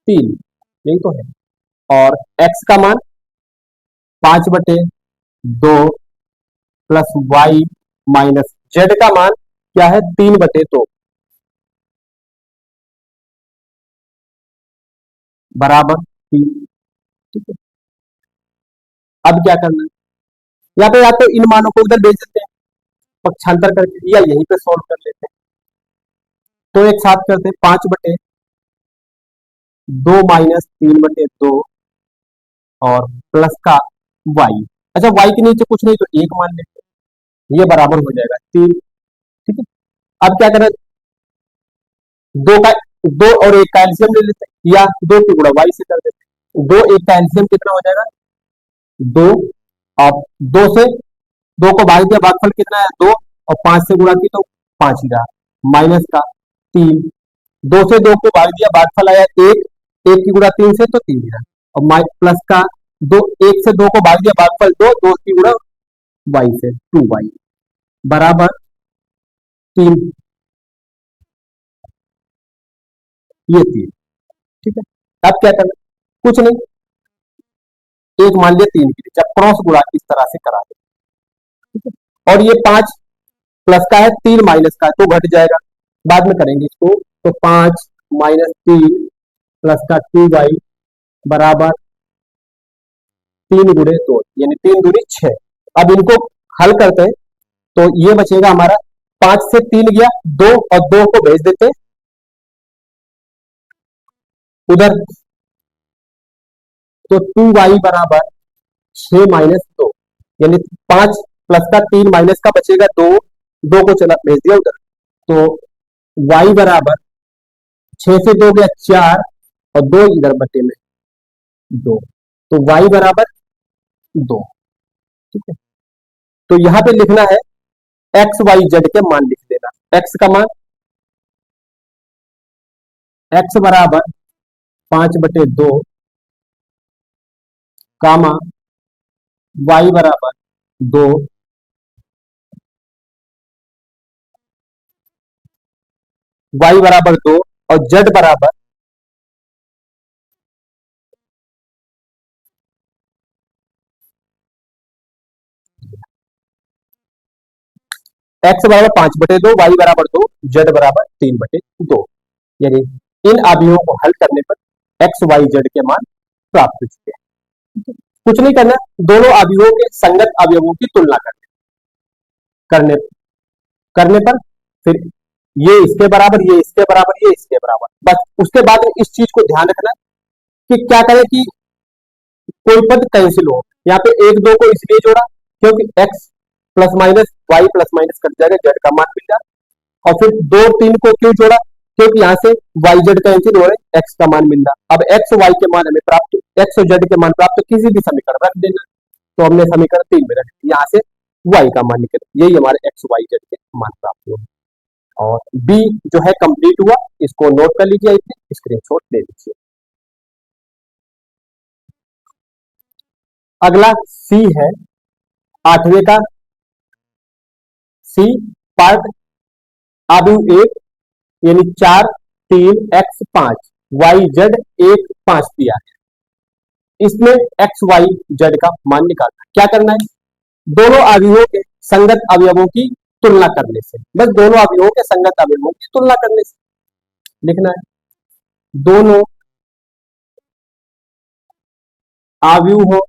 3, यही तो है, और x का मान 5/2 प्लस वाई माइनस जेड का मान क्या है 3/2 बराबर 3। ठीक है, अब क्या करना है, यहाँ पे या तो इन मानों को उधर भेज देते हैं पक्षांतर करके, या यहीं पे सॉल्व कर लेते हैं। तो एक साथ करते हैं, 5/2 दो माइनस 3/2 और प्लस का वाई। अच्छा, वाई के नीचे कुछ नहीं तो एक मान लेते हैं, ये बराबर हो जाएगा 3। ठीक है, अब क्या करें, दो का, दो और एक का एलसीएम ले लेते हैं, या दो की गुणा वाई से कर देते हैं। दो एक का एलसीएम कितना हो जाएगा, दो। अब दो से दो को भाग दिया, भागफल कितना है, दो, और पांच से गुणा की तो पांच ही रहा, माइनस का 3। दो से दो को भाग दिया, भागफल आया एक, एक की गुणा तीन से तो तीन ही रहा, और प्लस का दो, एक से दो को भाग दिया, भागफल दो, दो की गुणा वाई से 2y बराबर 3, ये 3। ठीक है, अब क्या करना, कुछ नहीं, एक मान लिया 3 के लिए, जब क्रॉस गुणा इस तरह से करा दे। ठीक है, और ये 5 प्लस का है, 3 माइनस का है तो घट जाएगा, बाद में करेंगे इसको। तो 5 माइनस 3 प्लस का 2y बराबर 3 गुणे 2, यानी 3 दूनी 6। अब इनको हल करते हैं तो ये बचेगा हमारा, 5 से 3 गया 2, और 2 को भेज देते हैं उधर, तो 2y बराबर 6 - 2, यानी 5 प्लस का 3 माइनस का बचेगा 2, 2 को चला भेज दिया उधर, तो y बराबर 6 से 2 गया 4, और 2 इधर बटे में 2, तो y बराबर 2। ठीक है, तो यहां पे लिखना है एक्स वाई जेड के मान लिख देना, एक्स का मान एक्स बराबर 5/2, कामा वाई बराबर 2, वाई बराबर 2, और जेड बराबर एक्स बराबर 5/2, वाई बराबर 2, जेड बराबर 3/2, यानी इन अवयवों को हल करने पर एक्स वाई जेड के मान प्राप्त हो चुके हैं। कुछ नहीं करना, दोनों अवयवों के संगत अवयवों की तुलना करने करने पर फिर ये इसके बराबर, ये इसके बराबर, ये इसके बराबर, बस उसके बाद इस चीज को ध्यान रखना कि क्या करें कि कोई पद कैंसिल हो। यहाँ पे एक दो को इसलिए जोड़ा क्योंकि x plus minus y plus minus cut जाएगा, जेड का मान मिल जाए। और फिर दो तीन को क्यों जोड़ा, क्योंकि यहाँ से वाई जेड कैंसिल हो रहे, एक्स का मान मिल रहा। अब एक्स वाई के मान हमें प्राप्त, एक्स और जेड के मान प्राप्त किसी भी समीकरण रख देना, तो हमने समीकरण 3 में रख दिया, यहाँ से वाई का मान निकल, यही हमारे एक्स वाई जेड के मान प्राप्त हुए। और बी जो है कंप्लीट हुआ, इसको नोट कर लीजिए, इसमें स्क्रीनशॉट ले लीजिए। अगला सी है, आठवें का सी पार्ट, अवयव एक, यानी 4 3 x 5 वाई जेड 1 5 दिया है, इसमें एक्स वाई जेड का मान निकालना है। क्या करना है, दोनों अवयवों के संगत अवयवों की तुलना करने से, बस दोनों अवयवों के संगत अवयवों की तुलना करने से लिखना है, दोनों अवयवों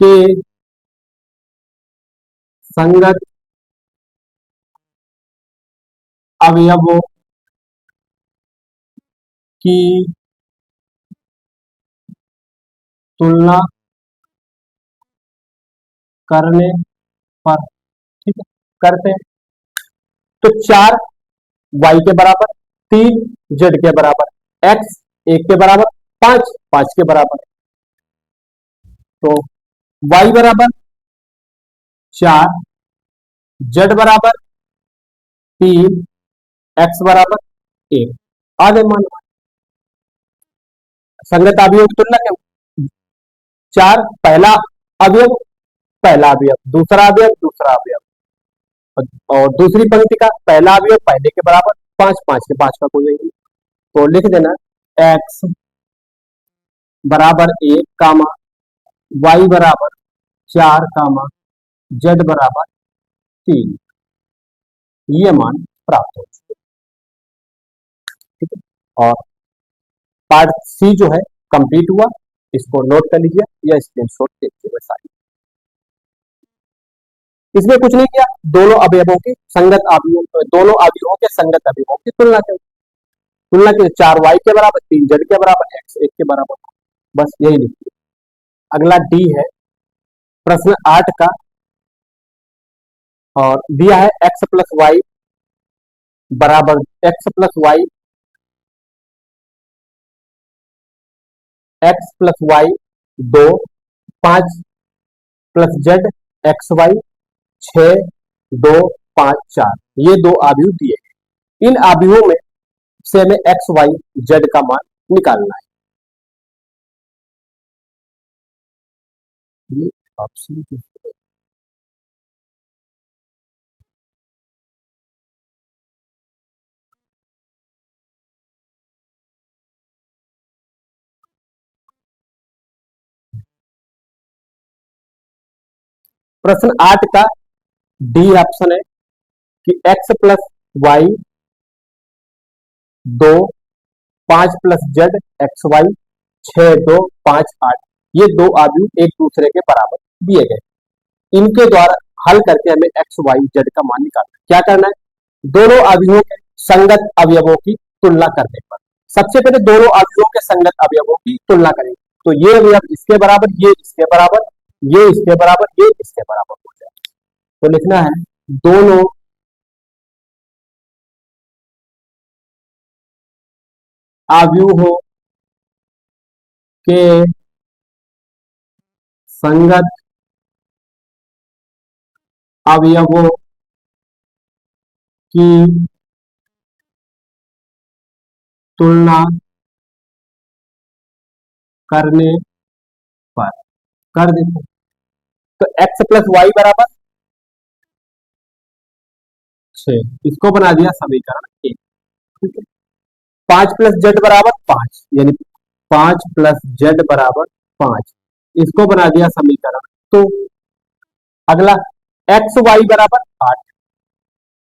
के संगत अवयवों की तुलना करने पर, ठीक है, करते हैं। तो 4 वाई के बराबर, 3 जेड के बराबर, एक्स 1 के बराबर, 5 5 के बराबर, तो वाई बराबर 4, जेड बराबर 3, एक्स बराबर 1, आगे मान संगत अवयवों की तुलना क्या, 4 पहला अवयव, पहला अवयव, दूसरा अवयव, दूसरा अवयव, और दूसरी पंक्ति का पहला अवयव पहले के बराबर, 5 5 के, 5 का कोई नहीं, तो लिख देना एक्स बराबर 1 कामा वाई बराबर 4 कामा जेड बराबर 3, ये मान प्राप्त हो चुके। ठीक है, और पार्ट सी जो है कंप्लीट हुआ, इसको नोट कर लीजिए या स्क्रीनशॉट लीजिए बस आगे। इसमें कुछ नहीं किया, दोनों अवयवों की संगत अवयवों, दोनों अवयवों के संगत अवयवों की तुलना करें। तुलना कीजिए, 4y के बराबर, 3z के बराबर, x 1 के बराबर, बस यही लिखिए। अगला डी है प्रश्न 8 का, और दिया है x प्लस वाई बराबर, x plus y, x plus y 2, 5 plus z x y 6, 2, 5, 4, ये दो आव्यूह दिए हैं। इन आव्यूहों में से हमें एक्स वाई जेड का मान निकालना है। ये ऑप्शन प्रश्न 8 का डी ऑप्शन है कि x plus y 2, 5 plus z x y 6, 2, 5, 8, ये दो आव्यूह एक दूसरे के बराबर दिए गए। इनके द्वारा हल करके हमें एक्स वाई जेड का मान निकालना है। क्या करना है? दोनों आव्यूहों के संगत अवयवों की तुलना करने पर, सबसे पहले दोनों आव्यूहों के संगत अवयवों की तुलना करेंगे, तो ये अवयव इसके बराबर, ये इसके बराबर, ये इसके बराबर, ये इसके बराबर हो जाए। तो लिखना है दोनों आव्यूहों के संगत अवयवों की तुलना करने पर, कर देते हैं। तो x प्लस वाई बराबर 6, इसको बना दिया समीकरण 1, ठीक है। 5 प्लस जेड बराबर 5, यानी 5 प्लस जेड बराबर 5, इसको बना दिया समीकरण 2। अगला एक्स वाई बराबर 8,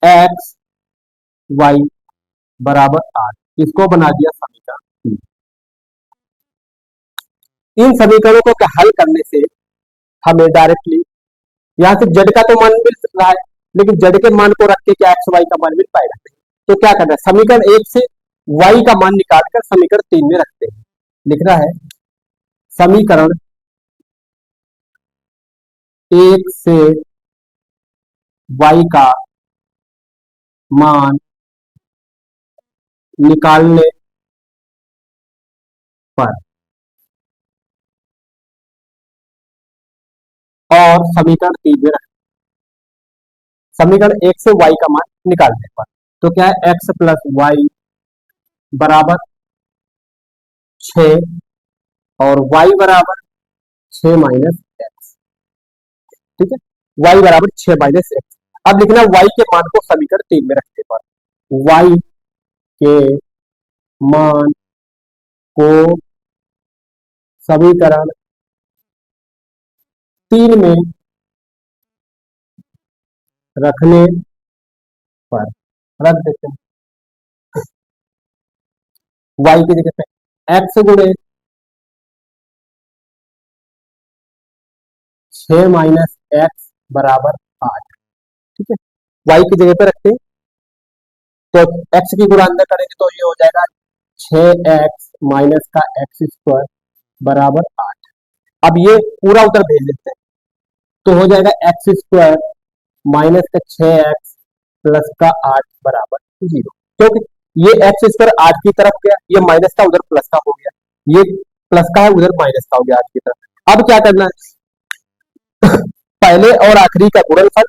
एक्स वाई बराबर 8, इसको बना दिया समीकरण 3। इन समीकरणों को हल करने से हमें डायरेक्टली यहां से जेड का तो मान मिल रहा है, लेकिन जेड के मान को रख के क्या एक्स वाई का मान मिल पाएगा? तो क्या करना है, समीकरण 1 से वाई का मान निकालकर समीकरण 3 में रखते हैं। लिखना है समीकरण 1 से वाई का मान निकालने पर, और समीकरण 3 में रखते, समीकरण 1 से वाई का मान निकालने पर, तो क्या है, एक्स प्लस वाई बराबर 6 और वाई बराबर 6 माइनस एक्स, ठीक है, वाई बराबर 6 माइनस एक्स। अब लिखना वाई के मान को समीकरण 3 में रखने पर, वाई के मान को समीकरण 3 में रखने पर रख देते हैं। वाई की जगह पे एक्स गुणे 6 माइनस एक्स बराबर 8, ठीक है, वाई की जगह पे रखते हैं, तो एक्स की गुणा अंदर करेंगे तो ये हो जाएगा 6x माइनस का एक्स स्क्वायर बराबर 8। अब ये पूरा उत्तर भेज देते हैं, तो हो जाएगा एक्स स्क्वायर माइनस का 6x प्लस का 8 बराबर 0, क्योंकि ये एक्स स्क्वायर 8 की तरफ गया, ये माइनस का उधर प्लस का हो गया, ये प्लस का है उधर माइनस का हो गया 8 की तरफ। अब क्या करना है, पहले और आखिरी का गुणनफल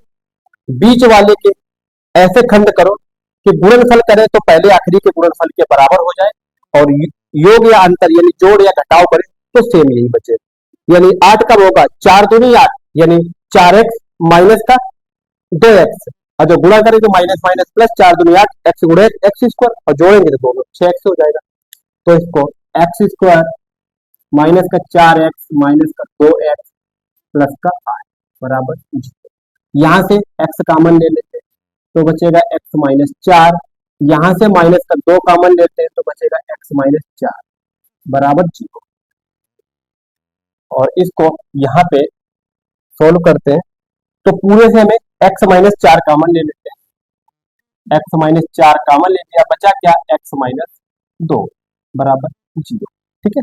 बीच वाले के ऐसे खंड करो कि गुणनफल करें तो पहले आखिरी के गुणनफल के बराबर हो जाए, और योग या अंतर यानी जोड़ या घटाव करें तो सेम यही बचे, यानी 8 का होगा 4 दूनी 8, यानी 4x माइनस का 2x, और जो गुणा करेंगे माइनस माइनस प्लस, 4 दूनी 8, एक्स गुणे एक्स स्क्वायर, और जोड़ेंगे तो दोनों 6x हो जाएगा। तो इसको एक्स स्क्वायर माइनस का 4x माइनस का 2x प्लस का 8 बराबर 0। यहां से x कॉमन ले लेते हैं तो बचेगा x माइनस 4, यहां से माइनस का 2 कॉमन लेते हैं तो बचेगा x माइनस 4 बराबर 0, और इसको यहाँ पे सोल्व करते हैं तो पूरे से हमें x माइनस 4 कॉमन ले लेते हैं, x माइनस 4 कॉमन ले लिया, बचा क्या, x माइनस 2 बराबर 0। ठीक है,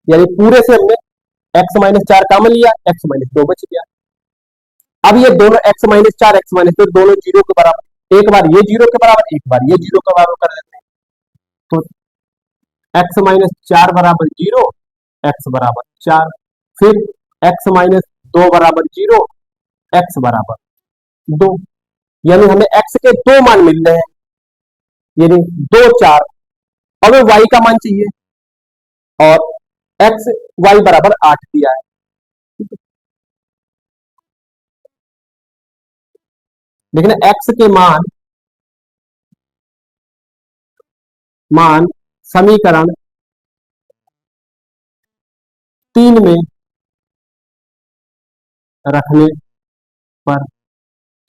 यानी पूरे से हमने x-4 कॉमन लिया, x-2 बच गया। अब ये दोनों x-4 x-2 दोनों जीरो के बराबर, एक बार ये जीरो के बराबर, एक बार ये जीरो के बराबर कर देते हैं। तो x-4 बराबर 0, x बराबर 4, फिर x-2 बराबर 0, x बराबर 2, यानी हमें x के दो मान मिल रहे हैं, यानी 2 4। अब हमें y का मान चाहिए और x y बराबर 8 दिया है। लेकिन x के मान समीकरण 3 में रखने पर,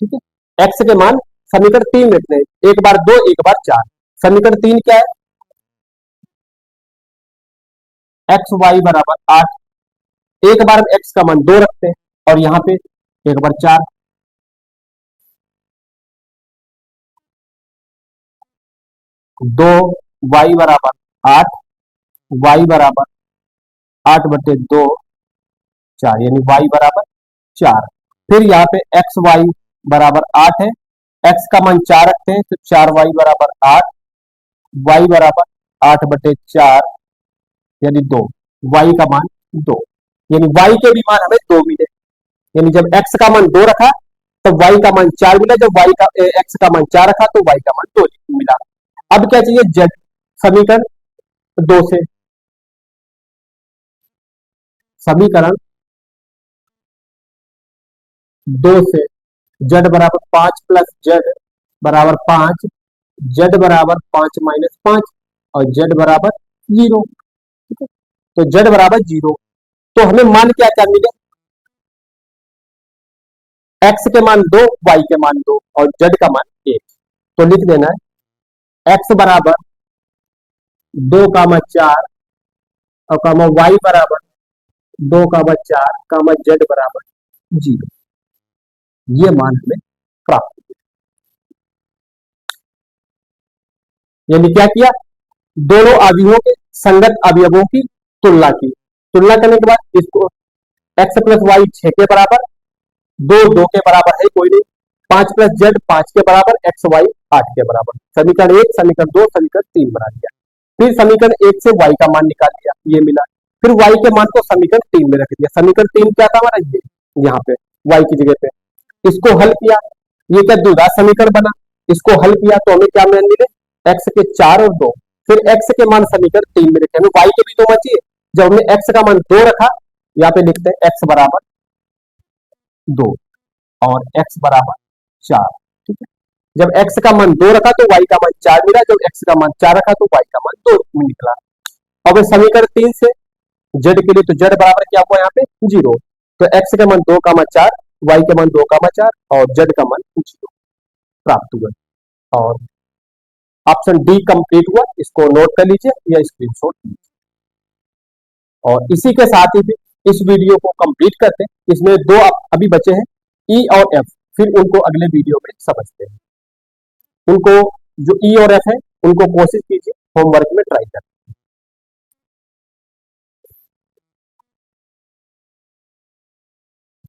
ठीक है, x के मान समीकरण 3 में रखते हैं, एक बार 2 एक बार 4। समीकरण 3 क्या है, एक्स वाई बराबर 8, एक बार हम x का मान 2 रखते हैं और यहां पे एक बार 4, 2 वाई बराबर 8, वाई बराबर 8/2 4, यानी y बराबर 4। फिर यहाँ पे एक्स वाई बराबर 8 है, x का मान 4 रखते हैं तो 4y बराबर 8, y बराबर 8/4 यानी 2, y का मान 2, यानी y के भी मान हमें 2 मिले। यानी जब x का मान 2 रखा तो y का मान 4 मिला, जब x का मान 4 रखा तो y का मान 2 मिला। अब क्या चाहिए, z, समीकरण 2 से, समीकरण 2 से z बराबर 5 प्लस z बराबर 5, z बराबर 5 माइनस 5 और z बराबर 0। ठीक है, तो z बराबर 0, तो हमें मान क्या क्या मिले, x के मान 2, y के मान 2 और z का मान 1। तो लिख देना है x बराबर 2,4 और कामा y बराबर 2,4 कामा z बराबर 0, ये मान हमें प्राप्त हुआ। यानी क्या किया, दोनों अवयवों के संगत अवयवों की तुलना की, तुलना करने के बाद इसको x प्लस वाई 6 के बराबर, 2 के बराबर है कोई नहीं, 5 प्लस z 5 के बराबर, x y 8 के बराबर, समीकरण 1 समीकरण 2 समीकरण 3 बना दिया। फिर समीकरण 1 से y का मान निकाल लिया, ये मिला, फिर y के मान को समीकरण 3 में रख दिया। समीकरण 3 क्या था हमारा, ये यहाँ पे y की जगह पे, इसको हल किया, ये क्या द्विघात समीकरण बना, इसको हल किया तो हमें क्या मान मिले, x के 4 और 2, फिर x के मान समीकरण 3 में रखे, हमें y के भी 2 मान चाहिए, जब हमने x का मान 2 रखा, यहाँ पे लिखते हैं x बराबर 2 और x बराबर 4। ठीक है, जब x का मान 2 रखा तो y का मान 4 मिला, जब x का मान 4 रखा तो y का मान 2 निकला। अब समीकरण 3 से z के लिए, तो z बराबर क्या हुआ यहाँ पे 0, तो x के मान 2,4, y के मान 2,4 और z का मान 0 प्राप्त हुआ। और ऑप्शन डी कंप्लीट हुआ, इसको नोट कर लीजिए या स्क्रीनशॉट लीजिए। और इसी के साथ ही इस वीडियो को कंप्लीट करते हैं, इसमें 2 अभी बचे हैं, ई और एफ, फिर उनको अगले वीडियो में समझते हैं। उनको जो ई और एफ है उनको कोशिश कीजिए होमवर्क में ट्राई करें।